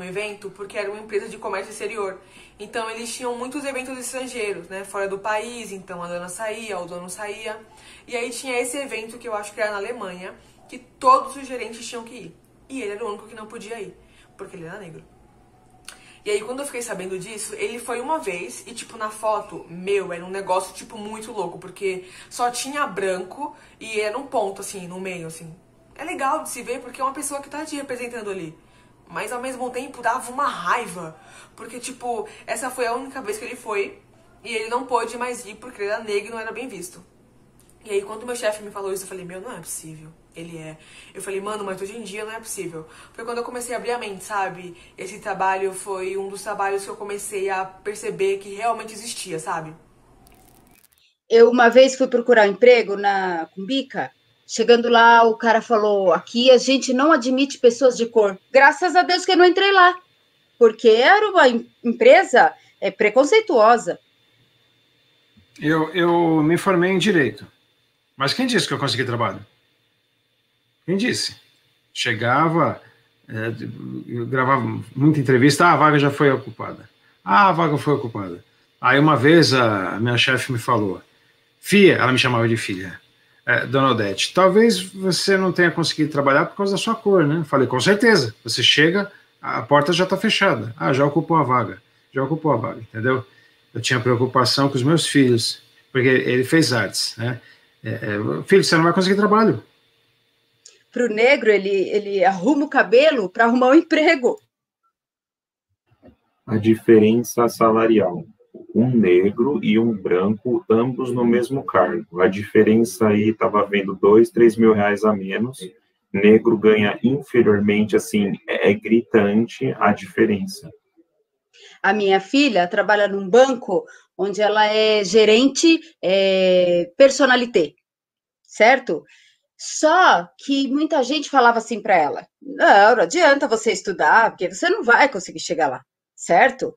evento, porque era uma empresa de comércio exterior. Então, eles tinham muitos eventos estrangeiros, né? Fora do país, então a dona saía, o dono saía. E aí tinha esse evento, que eu acho que era na Alemanha, que todos os gerentes tinham que ir. E ele era o único que não podia ir, porque ele era negro. E aí, quando eu fiquei sabendo disso, ele foi uma vez e, tipo, na foto, era um negócio, tipo, muito louco, porque só tinha branco e era um ponto, assim, no meio, assim. É legal de se ver porque é uma pessoa que tá te representando ali. Mas, ao mesmo tempo, dava uma raiva, porque, tipo, essa foi a única vez que ele foi e ele não pôde mais ir porque ele era negro e não era bem visto. E aí, quando meu chefe me falou isso, eu falei, não é possível. Ele é. Eu falei, mano, mas hoje em dia não é possível. Foi quando eu comecei a abrir a mente, sabe? Esse trabalho foi um dos trabalhos que eu comecei a perceber que realmente existia, sabe? Eu uma vez fui procurar um emprego na Cumbica. Chegando lá, o cara falou, aqui a gente não admite pessoas de cor. Graças a Deus que eu não entrei lá. Porque era uma empresa preconceituosa. Eu me formei em Direito. Mas quem disse que eu consegui trabalho? Quem disse? Chegava, eu gravava muita entrevista, a vaga já foi ocupada. A vaga foi ocupada. Aí uma vez a minha chefe me falou, Fia, ela me chamava de filha. Dona Odete, talvez você não tenha conseguido trabalhar por causa da sua cor, né? Falei, com certeza. Você chega, a porta já está fechada. Ah, já ocupou a vaga. Já ocupou a vaga, entendeu? Eu tinha preocupação com os meus filhos, porque ele fez artes, né? Filho, você não vai conseguir trabalho. Para o negro, ele arruma o cabelo para arrumar um emprego. A diferença salarial. Um negro e um branco, ambos no mesmo cargo. A diferença aí, estava vendo 2, 3 mil reais a menos. Negro ganha inferiormente, assim, é gritante a diferença. A minha filha trabalha num banco onde ela é gerente personalité, certo? Só que muita gente falava assim para ela, não adianta você estudar, porque você não vai conseguir chegar lá, certo?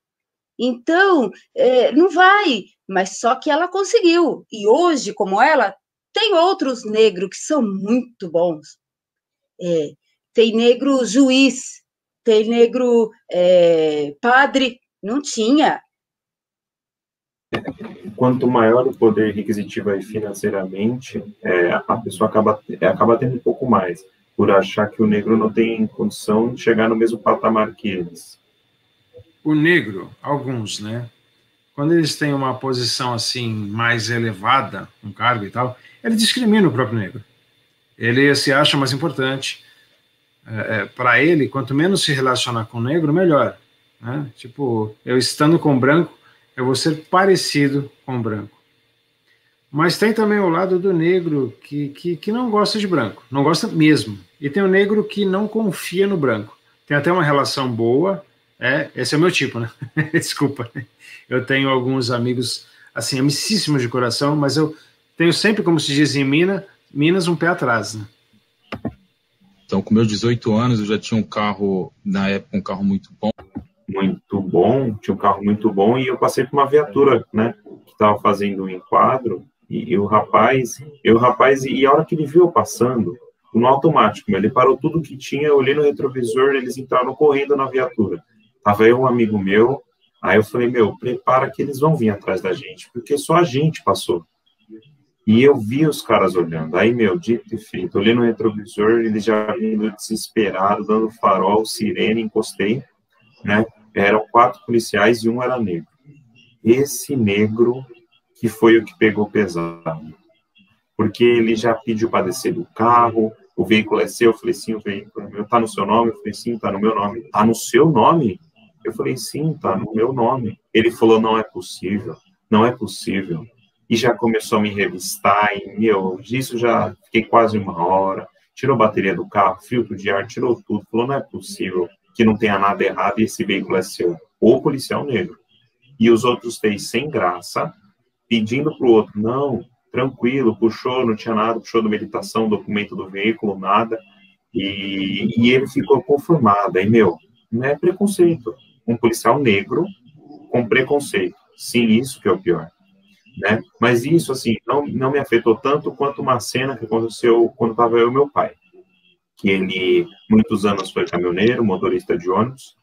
Então, não vai, mas só que ela conseguiu. E hoje, como ela, tem outros negros que são muito bons. Tem negro juiz, tem negro padre, não tinha. Quanto maior o poder requisitivo aí financeiramente, a pessoa acaba tendo um pouco mais, por achar que o negro não tem condição de chegar no mesmo patamar que eles. O negro, alguns, né? Quando eles têm uma posição assim mais elevada, um cargo e tal, ele discrimina o próprio negro. Ele se acha mais importante. Para ele, quanto menos se relacionar com o negro, melhor. Né? Tipo, eu estando com o branco, eu vou ser parecido com o branco. Mas tem também o lado do negro que não gosta de branco, não gosta mesmo. E tem o negro que não confia no branco. Tem até uma relação boa. Esse é o meu tipo, né? Desculpa. Eu tenho alguns amigos, assim, amicíssimos de coração, mas eu tenho sempre, como se diz em Minas, um pé atrás, né? Então, com meus 18 anos, eu já tinha um carro, na época, um carro muito bom. Muito bom, tinha um carro muito bom, e eu passei por uma viatura, né, que estava fazendo um enquadro, e o rapaz, e a hora que ele viu eu passando, no automático, ele parou tudo que tinha, eu olhei no retrovisor, eles entraram correndo na viatura. Tava eu, um amigo meu, aí eu falei, prepara que eles vão vir atrás da gente, porque só a gente passou. E eu vi os caras olhando, aí, dito e feito, olhei no retrovisor, eles já vindo desesperados, dando farol, sirene, encostei, né, eram 4 policiais e um era negro. Esse negro que foi o que pegou pesado, porque ele já pediu para descer do carro, o veículo é seu, eu falei, sim, o veículo é meu, tá no seu nome? Eu falei, sim, tá no meu nome. Tá no seu nome? Eu falei, sim, tá no meu nome. Ele falou, não é possível, não é possível. E já começou a me revistar, e, disso já fiquei quase 1 hora, tirou a bateria do carro, filtro de ar, tirou tudo, falou, não é possível que não tenha nada errado e esse veículo é seu. O policial negro. E os outros 3 sem graça, pedindo pro outro, não, tranquilo, puxou, não tinha nada, puxou da meditação, documento do veículo, nada, e ele ficou conformado. Aí, não é preconceito. Um policial negro com preconceito. Sim, isso que é o pior. Né? Mas isso, assim, não me afetou tanto quanto uma cena que aconteceu quando estava eu e meu pai. Que ele, muitos anos, foi caminhoneiro, motorista de ônibus,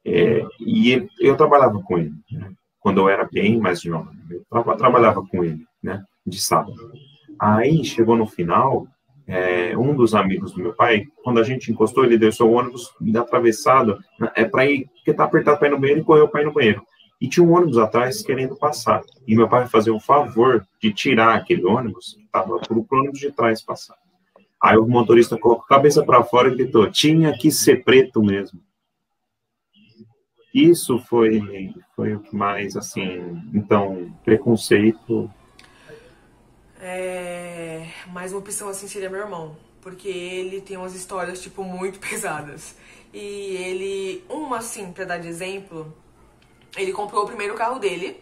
e eu trabalhava com ele, né? Quando eu era bem mais jovem. Eu trabalhava com ele, né? De sábado. Aí, chegou no final, um dos amigos do meu pai, quando a gente encostou, ele deixou o ônibus atravessado, para ir, porque tá apertado para ir no banheiro, e correu para ir no banheiro. E tinha um ônibus atrás querendo passar. E meu pai fazia um favor de tirar aquele ônibus, que estava pro ônibus de trás passar. Aí o motorista colocou a cabeça para fora e gritou, tinha que ser preto mesmo. Isso foi o que mais, assim, então, preconceito. Mais uma opção, assim, seria meu irmão, porque ele tem umas histórias, tipo, muito pesadas. E ele, assim, pra dar de exemplo, ele comprou o primeiro carro dele,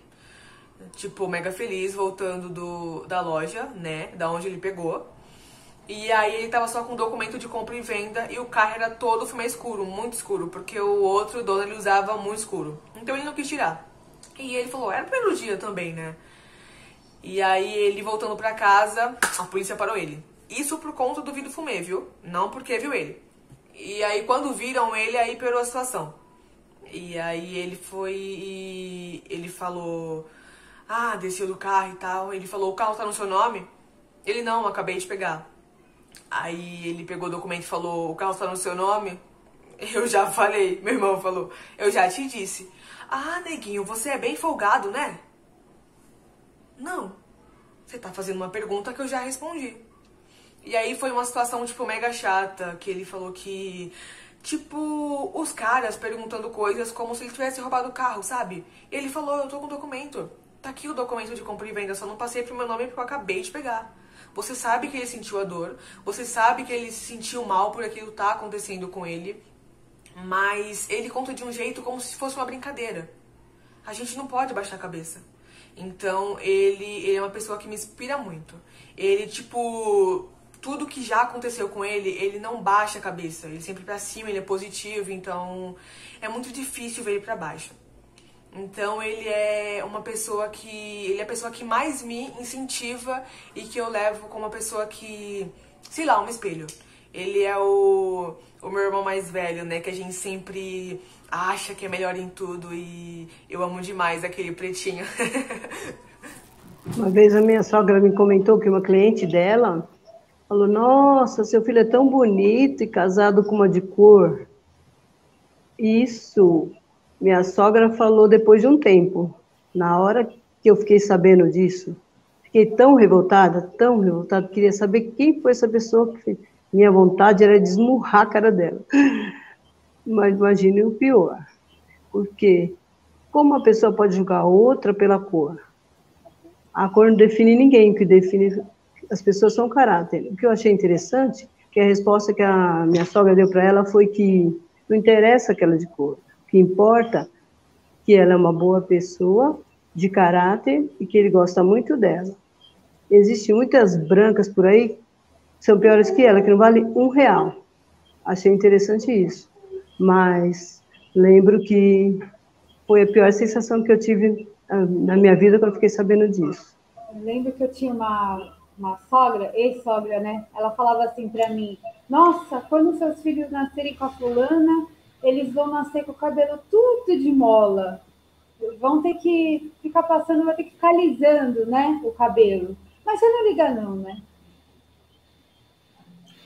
tipo, mega feliz, voltando da loja, né, da onde ele pegou. E aí ele tava só com documento de compra e venda e o carro era todo fumê escuro, muito escuro, porque o outro dono ele usava muito escuro. Então ele não quis tirar. E ele falou, era o primeiro dia também, né? E aí ele voltando pra casa, a polícia parou ele. Isso por conta do vidro fumê, viu? Não porque viu ele. E aí quando viram ele, aí piorou a situação. E aí ele foi e ele falou, Ah, desceu do carro e tal. Ele falou, o carro tá no seu nome? Ele, não, acabei de pegar. Aí ele pegou o documento e falou, o carro tá no seu nome? Eu já falei, meu irmão falou, eu já te disse. Ah, neguinho, você é bem folgado, né? Não, você tá fazendo uma pergunta que eu já respondi. E aí foi uma situação, tipo, mega chata, que ele falou que, tipo, os caras perguntando coisas como se ele tivesse roubado o carro, sabe? E ele falou, eu tô com o documento, tá aqui o documento de compra e venda, só não passei pro meu nome porque eu acabei de pegar. Você sabe que ele sentiu a dor, você sabe que ele se sentiu mal por aquilo tá acontecendo com ele, mas ele conta de um jeito como se fosse uma brincadeira. A gente não pode baixar a cabeça. Então, ele é uma pessoa que me inspira muito. Ele, tipo, tudo que já aconteceu com ele não baixa a cabeça. Ele sempre pra cima, ele é positivo, então é muito difícil ver ele pra baixo. Então, ele é uma pessoa que... Ele é a pessoa que mais me incentiva e que eu levo como uma pessoa que... Sei lá, um espelho. Ele é o meu irmão mais velho, né? Que a gente sempre acha que é melhor em tudo e eu amo demais aquele pretinho. Uma vez a minha sogra me comentou que uma cliente dela falou, nossa, seu filho é tão bonito e casado com uma de cor. Isso, minha sogra falou depois de um tempo. Na hora que eu fiquei sabendo disso, fiquei tão revoltada, queria saber quem foi essa pessoa que fez. Minha vontade era de esmurrar a cara dela. Mas imagine o pior. Porque como a pessoa pode julgar outra pela cor? A cor não define ninguém, o que define as pessoas são o caráter. O que eu achei interessante, que a resposta que a minha sogra deu para ela foi que não interessa aquela de cor. O que importa é que ela é uma boa pessoa, de caráter, e que ele gosta muito dela. Existem muitas brancas por aí que são piores que ela, que não vale R$1. Achei interessante isso. Mas lembro que foi a pior sensação que eu tive na minha vida quando eu fiquei sabendo disso. Eu lembro que eu tinha uma sogra, ex-sogra, né? Ela falava assim para mim, nossa, quando seus filhos nascerem com a fulana, eles vão nascer com o cabelo tudo de mola. Vão ter que ficar passando, vai ter que ficar alisando, né, o cabelo. Mas você não liga não, né?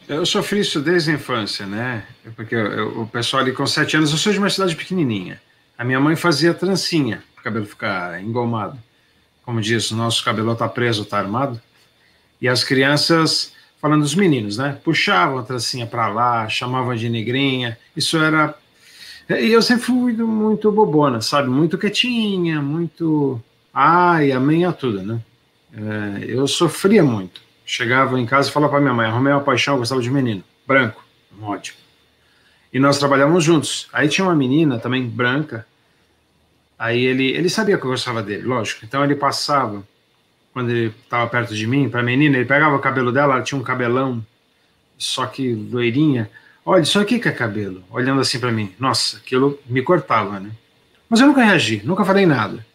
Eu sofri isso desde a infância, né? Porque o pessoal ali com 7 anos, eu sou de uma cidade pequenininha. A minha mãe fazia trancinha, para o cabelo ficar engomado. Como diz, o nosso cabelo tá preso, tá armado. E as crianças, falando dos meninos, né? Puxavam a trancinha para lá, chamavam de negrinha. Isso era... E eu sempre fui muito bobona, sabe? Muito quietinha, muito... Ai, amém a tudo, né? Eu sofria muito. Chegava em casa e falava para minha mãe, arrumei uma paixão, eu gostava de menino, branco, ótimo. E nós trabalhávamos juntos. Aí tinha uma menina também branca, aí ele sabia que eu gostava dele, lógico. Então ele passava, quando ele estava perto de mim, para a menina, ele pegava o cabelo dela, ela tinha um cabelão, só que loirinha. Olha, isso aqui que é cabelo. Olhando assim para mim. Nossa, aquilo me cortava, né? Mas eu nunca reagi, nunca falei nada.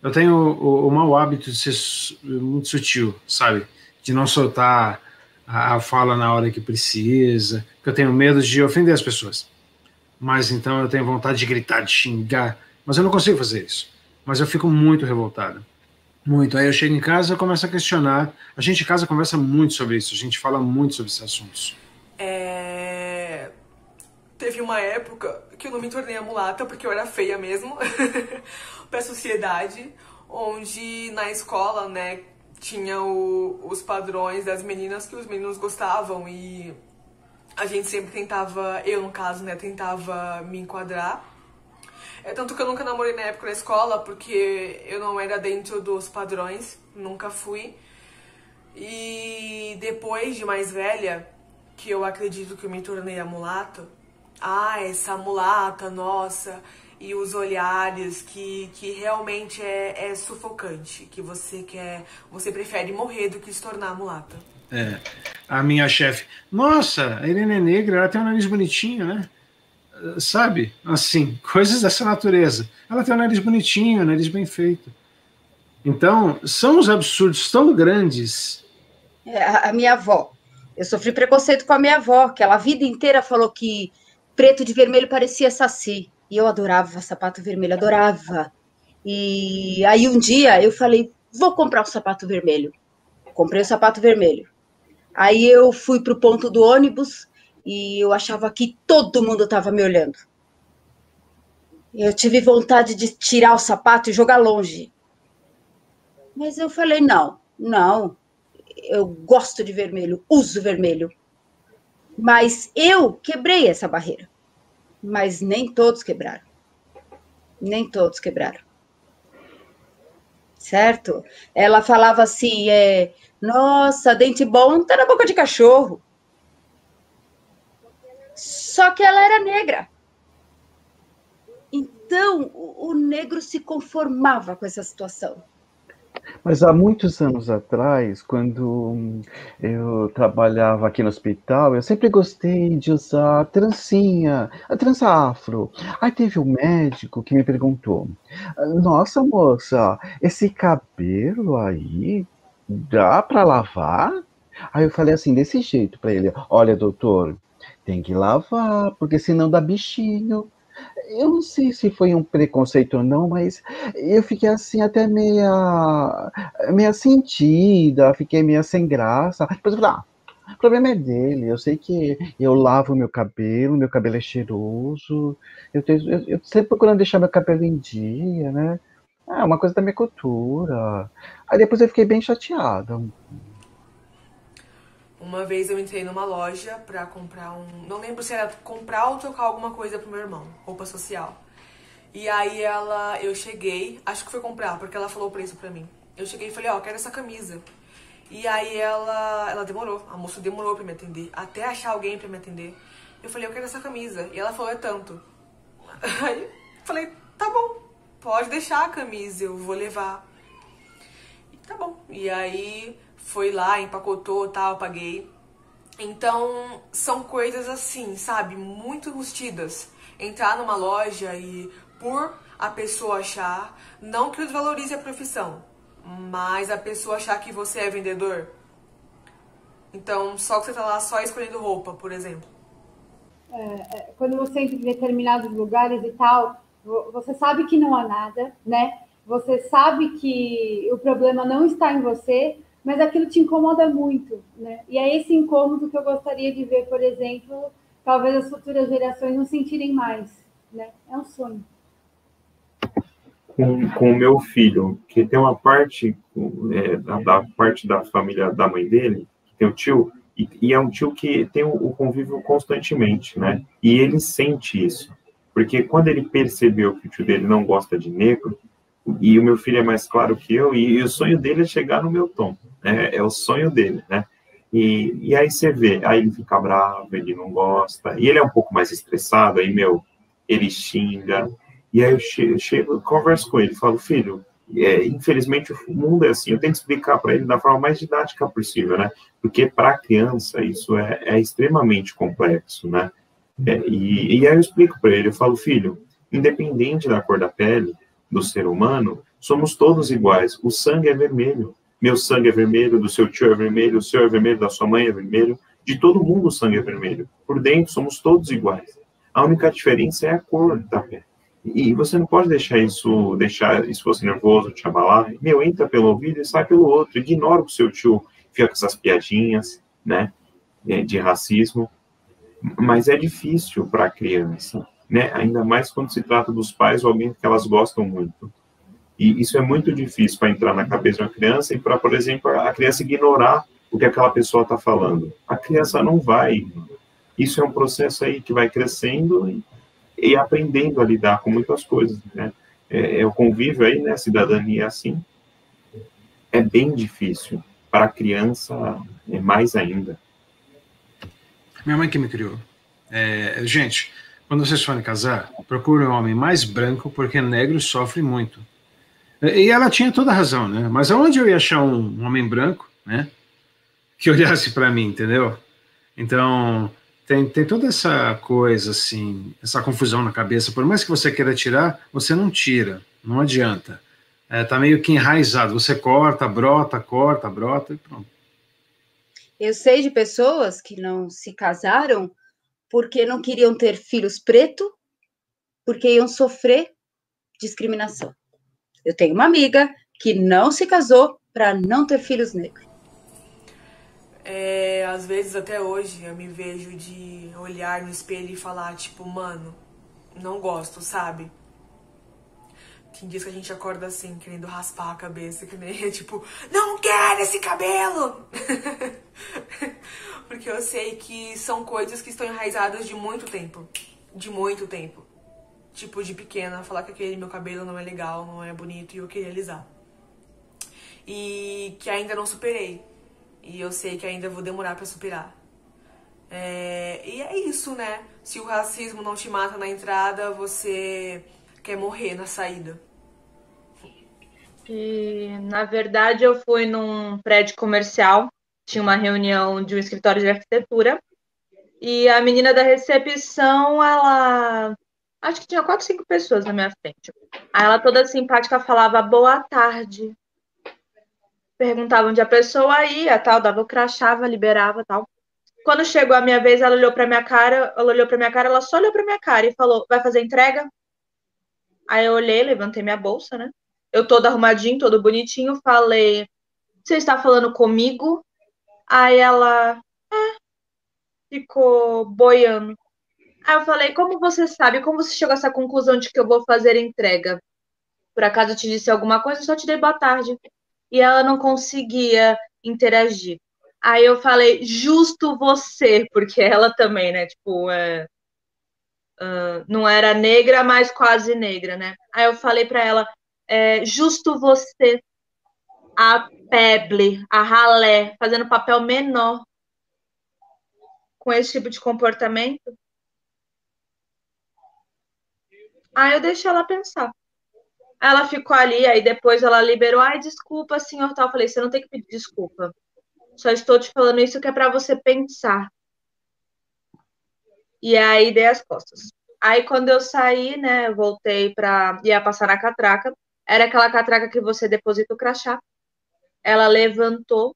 Eu tenho o mau hábito de ser muito sutil, sabe? De não soltar a fala na hora que precisa, porque eu tenho medo de ofender as pessoas. Mas então eu tenho vontade de gritar, de xingar, mas eu não consigo fazer isso. Mas eu fico muito revoltado. Muito. Aí eu chego em casa e começo a questionar. A gente em casa conversa muito sobre isso, a gente fala muito sobre esses assuntos. Teve uma época que eu não me tornei a mulata, porque eu era feia mesmo, pra sociedade, onde na escola, né, tinha os padrões das meninas que os meninos gostavam e a gente sempre tentava, eu no caso, né, tentava me enquadrar. Tanto que eu nunca namorei na época na escola, porque eu não era dentro dos padrões, nunca fui. E depois de mais velha, que eu acredito que eu me tornei a mulata, essa mulata, nossa, e os olhares que realmente é sufocante, que você prefere morrer do que se tornar mulata. A minha chefe, nossa, a Irene é negra, ela tem um nariz bonitinho, né? Sabe, assim, coisas dessa natureza. Ela tem um nariz bonitinho, um nariz bem feito. Então, são os absurdos tão grandes. A minha avó, eu sofri preconceito com a minha avó, que ela a vida inteira falou que preto de vermelho parecia saci. E eu adorava sapato vermelho, adorava. E aí um dia eu falei, vou comprar um sapato vermelho. Comprei o sapato vermelho. Aí eu fui para o ponto do ônibus e eu achava que todo mundo estava me olhando. Eu tive vontade de tirar o sapato e jogar longe. Mas eu falei, não, eu gosto de vermelho, uso vermelho. Mas eu quebrei essa barreira. Mas nem todos quebraram. Nem todos quebraram. Certo? Ela falava assim, nossa, dente bom tá na boca de cachorro. Só que ela era negra. Então, o negro se conformava com essa situação. Mas há muitos anos atrás, quando eu trabalhava aqui no hospital, eu sempre gostei de usar trancinha, a trança afro. Aí teve um médico que me perguntou: Nossa, moça, esse cabelo aí dá para lavar? Aí eu falei assim, desse jeito para ele: Olha, doutor, tem que lavar, porque senão dá bichinho. Eu não sei se foi um preconceito ou não, mas eu fiquei assim até meia sentida, fiquei meio sem graça. Depois eu falei, o problema é dele. Eu sei que eu lavo meu cabelo é cheiroso. Eu sempre procurando deixar meu cabelo em dia, né? É uma coisa da minha cultura. Aí depois eu fiquei bem chateada. Uma vez eu entrei numa loja pra comprar não lembro se era comprar ou trocar alguma coisa pro meu irmão, roupa social. E aí eu cheguei, acho que foi comprar, porque ela falou o preço pra mim. Eu cheguei e falei, quero essa camisa. E aí ela demorou, a moça demorou pra me atender, até achar alguém pra me atender. Eu falei, eu quero essa camisa. E ela falou, é tanto. Aí eu falei, tá bom, pode deixar a camisa, eu vou levar. E tá bom. E aí foi lá, empacotou, tal, paguei. Então, são coisas assim, sabe, muito rustidas. Entrar numa loja e por a pessoa achar, não que desvalorize a profissão, mas a pessoa achar que você é vendedor. Então, só que você tá lá só escolhendo roupa, por exemplo. Quando você entra em determinados lugares e tal, você sabe que não há nada, né? Você sabe que o problema não está em você, mas aquilo te incomoda muito, né? E é esse incômodo que eu gostaria de ver, por exemplo, talvez as futuras gerações não sentirem mais, né? É um sonho. Com o meu filho, que tem uma parte da parte da família da mãe dele, que tem o tio, e é um tio que tem o convívio constantemente, né? E ele sente isso, porque quando ele percebeu que o tio dele não gosta de negro, e o meu filho é mais claro que eu, e o sonho dele é chegar no meu tom, né? É o sonho dele, né? E aí você vê, aí ele fica bravo, ele não gosta, e ele é um pouco mais estressado, aí, ele xinga, e aí eu chego, converso com ele, falo, filho, infelizmente o mundo é assim, eu tento explicar para ele da forma mais didática possível, né? Porque para a criança isso é extremamente complexo, né? E aí eu explico para ele, eu falo, filho, independente da cor da pele do ser humano, somos todos iguais, o sangue é vermelho, meu sangue é vermelho, do seu tio é vermelho, o seu é vermelho, da sua mãe é vermelho, de todo mundo o sangue é vermelho, por dentro somos todos iguais, a única diferença é a cor da pele. E você não pode deixar isso você nervoso, te abalar. Entra pelo ouvido e sai pelo outro. Ignora o que seu tio fica com essas piadinhas, né, de racismo. Mas é difícil para a criança, né? Ainda mais quando se trata dos pais ou alguém que elas gostam muito. E isso é muito difícil para entrar na cabeça de uma criança e para, por exemplo, a criança ignorar o que aquela pessoa está falando. A criança não vai. Isso é um processo aí que vai crescendo e aprendendo a lidar com muitas coisas, né? O convívio aí, né? A cidadania assim, é bem difícil. Para a criança, é mais ainda. Minha mãe que me criou. Gente, quando vocês forem casar, procure um homem mais branco, porque negro sofre muito. E ela tinha toda a razão, né? Mas aonde eu ia achar um homem branco, né? Que olhasse para mim, entendeu? Então, tem toda essa coisa, assim, essa confusão na cabeça. Por mais que você queira tirar, você não tira. Não adianta. Tá meio que enraizado. Você corta, brota e pronto. Eu sei de pessoas que não se casaram porque não queriam ter filhos pretos, porque iam sofrer discriminação. Eu tenho uma amiga que não se casou para não ter filhos negros. Às vezes, até hoje, eu me vejo de olhar no espelho e falar, tipo, mano, não gosto, sabe? Tem dias que a gente acorda assim, querendo raspar a cabeça, que nem, tipo, não quero esse cabelo! Porque eu sei que são coisas que estão enraizadas de muito tempo. De muito tempo. Tipo, de pequena, falar que aquele meu cabelo não é legal, não é bonito, e eu queria alisar. E que ainda não superei. E eu sei que ainda vou demorar pra superar. E é isso, né? Se o racismo não te mata na entrada, você quer morrer na saída. E, na verdade, eu fui num prédio comercial, tinha uma reunião de um escritório de arquitetura, e a menina da recepção, ela... Acho que tinha 4, 5 pessoas na minha frente. Aí ela toda simpática falava, boa tarde. Perguntava onde a pessoa ia, tal, dava o crachava, liberava, tal. Quando chegou a minha vez, ela olhou pra minha cara, ela só olhou pra minha cara e falou, vai fazer entrega? Aí eu olhei, levantei minha bolsa, né? Eu todo arrumadinho, todo bonitinho, falei, você está falando comigo? Aí ela ficou boiando. Aí eu falei, como você sabe, como você chegou a essa conclusão de que eu vou fazer entrega? Por acaso eu te disse alguma coisa? Eu só te dei boa tarde. E ela não conseguia interagir. Aí eu falei, justo você, porque ela também, né, tipo, não era negra, mas quase negra, né? Aí eu falei pra ela, justo você, a Pebble, a ralé, fazendo papel menor com esse tipo de comportamento. Aí eu deixei ela pensar. Aí ela ficou ali, aí depois ela liberou, ai, desculpa, senhor, tal. Eu falei, você não tem que pedir desculpa. Só estou te falando isso que é para você pensar. E aí dei as costas. Aí quando eu saí, né, eu voltei ia passar na catraca. Era aquela catraca que você deposita o crachá. Ela levantou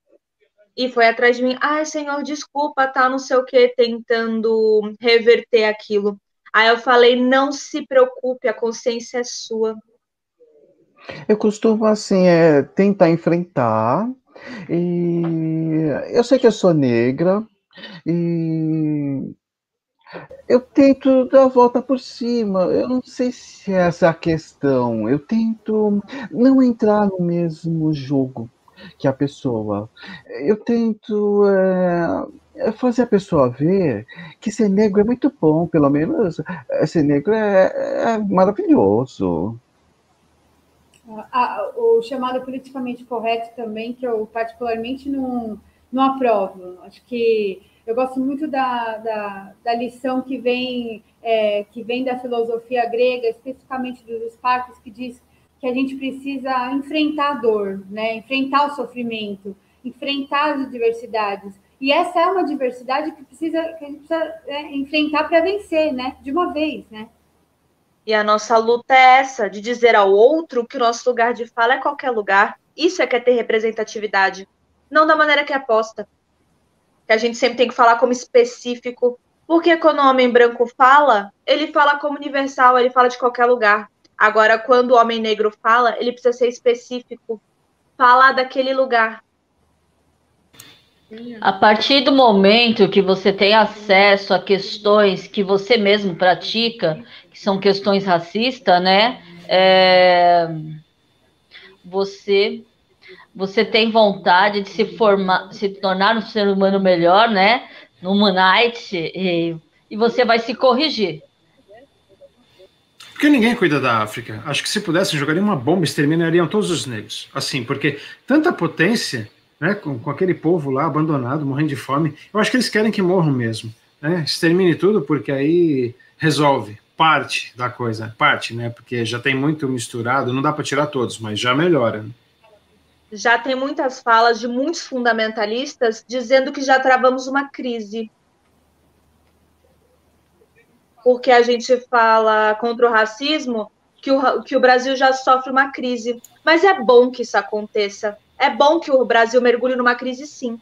e foi atrás de mim. Ai, senhor, desculpa, tá, não sei o quê, tentando reverter aquilo. Aí eu falei, não se preocupe, a consciência é sua. Eu costumo, assim, tentar enfrentar. E eu sei que eu sou negra. E eu tento dar a volta por cima. Eu não sei se é essa a questão. Eu tento não entrar no mesmo jogo que a pessoa. Eu tento fazer a pessoa ver que ser negro é muito bom. Pelo menos ser negro é maravilhoso. O chamado politicamente correto também, que eu particularmente não aprovo. Acho que eu gosto muito da lição que vem da filosofia grega, especificamente dos Espartas, que diz que a gente precisa enfrentar a dor, né? Enfrentar o sofrimento, enfrentar as adversidades. E essa é uma diversidade que a gente precisa enfrentar para vencer, né? De uma vez, né? E a nossa luta é essa, de dizer ao outro que o nosso lugar de fala é qualquer lugar. Isso é que é ter representatividade. Não da maneira que é posta. Que a gente sempre tem que falar como específico. Porque quando o homem branco fala, ele fala como universal, ele fala de qualquer lugar. Agora, quando o homem negro fala, ele precisa ser específico. Falar daquele lugar. A partir do momento que você tem acesso a questões que você mesmo pratica, que são questões racistas, né? Você tem vontade de se tornar um ser humano melhor, né? No Humanite, e você vai se corrigir. Porque ninguém cuida da África. Acho que se pudessem, jogariam uma bomba, exterminariam todos os negros. Assim, porque tanta potência, né, com aquele povo lá abandonado, morrendo de fome, eu acho que eles querem que morram mesmo. Né? Extermine tudo, porque aí resolve parte da coisa. Parte, né? Porque já tem muito misturado, não dá para tirar todos, mas já melhora. Né? Já tem muitas falas de muitos fundamentalistas dizendo que já travamos uma crise. Porque a gente fala contra o racismo, que o Brasil já sofre uma crise. Mas é bom que isso aconteça. É bom que o Brasil mergulhe numa crise, sim.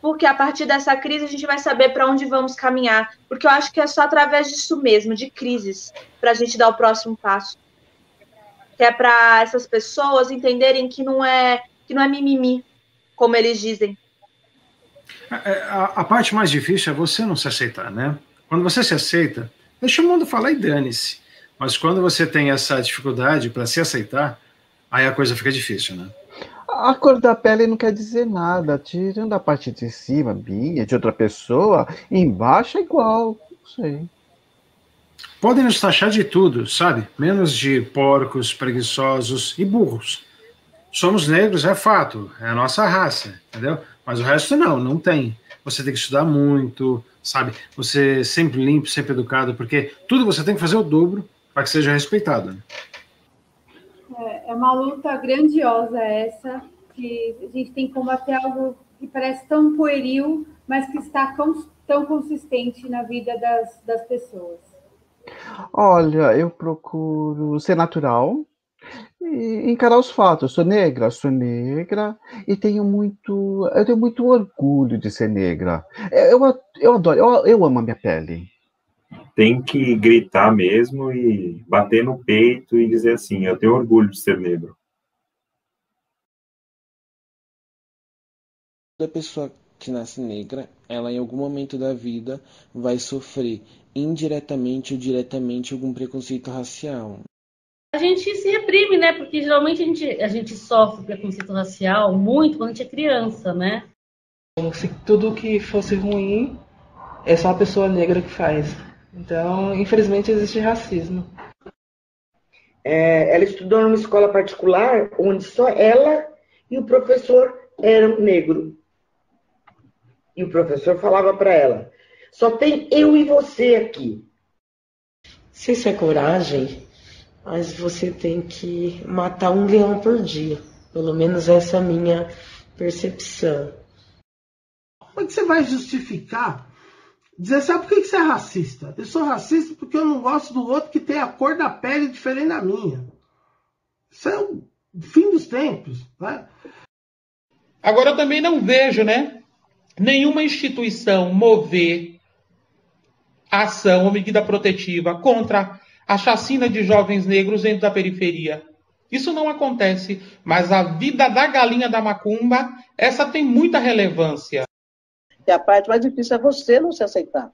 Porque a partir dessa crise a gente vai saber para onde vamos caminhar. Porque eu acho que é só através disso mesmo, de crises, para a gente dar o próximo passo. que é para essas pessoas entenderem que não é mimimi, como eles dizem. A parte mais difícil é você não se aceitar, né? Quando você se aceita, deixa o mundo falar e dane-se. Mas quando você tem essa dificuldade para se aceitar, aí a coisa fica difícil, né? A cor da pele não quer dizer nada. Tirando a parte de cima, minha, de outra pessoa, embaixo é igual. Não sei. Podem nos taxar de tudo, sabe? Menos de porcos, preguiçosos e burros. Somos negros, é fato, é a nossa raça, entendeu? Mas o resto não tem. Você tem que estudar muito, sabe? Você sempre limpo, sempre educado, porque tudo você tem que fazer o dobro para que seja respeitado. É uma luta grandiosa essa, que a gente tem que combater algo que parece tão pueril, mas que está tão consistente na vida das pessoas. Olha, eu procuro ser natural e encarar os fatos. Sou negra e eu tenho muito orgulho de ser negra. Eu adoro, eu amo a minha pele. Tem que gritar mesmo e bater no peito e dizer assim, eu tenho orgulho de ser negro. Toda pessoa que nasce negra, ela em algum momento da vida vai sofrer indiretamente ou diretamente algum preconceito racial. A gente se reprime, né? Porque geralmente a gente sofre preconceito racial muito quando a gente é criança, né? Como se tudo que fosse ruim é só a pessoa negra que faz. Então, infelizmente, existe racismo. Ela estudou numa escola particular onde só ela e o professor eram negros. E o professor falava para ela, só tem eu e você aqui. Se isso é coragem, mas você tem que matar um leão por dia. Pelo menos essa é a minha percepção. Como é que você vai justificar? Dizer, sabe por que você é racista? Eu sou racista porque eu não gosto do outro que tem a cor da pele diferente da minha. Isso é o fim dos tempos, né? Agora eu também não vejo, né, nenhuma instituição mover ação ou medida protetiva contra a chacina de jovens negros dentro da periferia. Isso não acontece, mas a vida da galinha da macumba, essa tem muita relevância. E a parte mais difícil é você não se aceitar.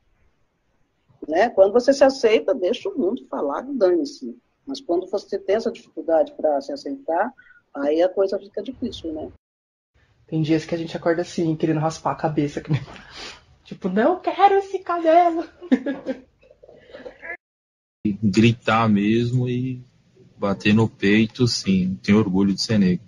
Né? Quando você se aceita, deixa o mundo falar, dane-se. Mas quando você tem essa dificuldade para se aceitar, aí a coisa fica difícil, né? Tem dias que a gente acorda assim, querendo raspar a cabeça. Tipo, não quero esse cabelo. Gritar mesmo e bater no peito, sim. Tenho orgulho de ser negro.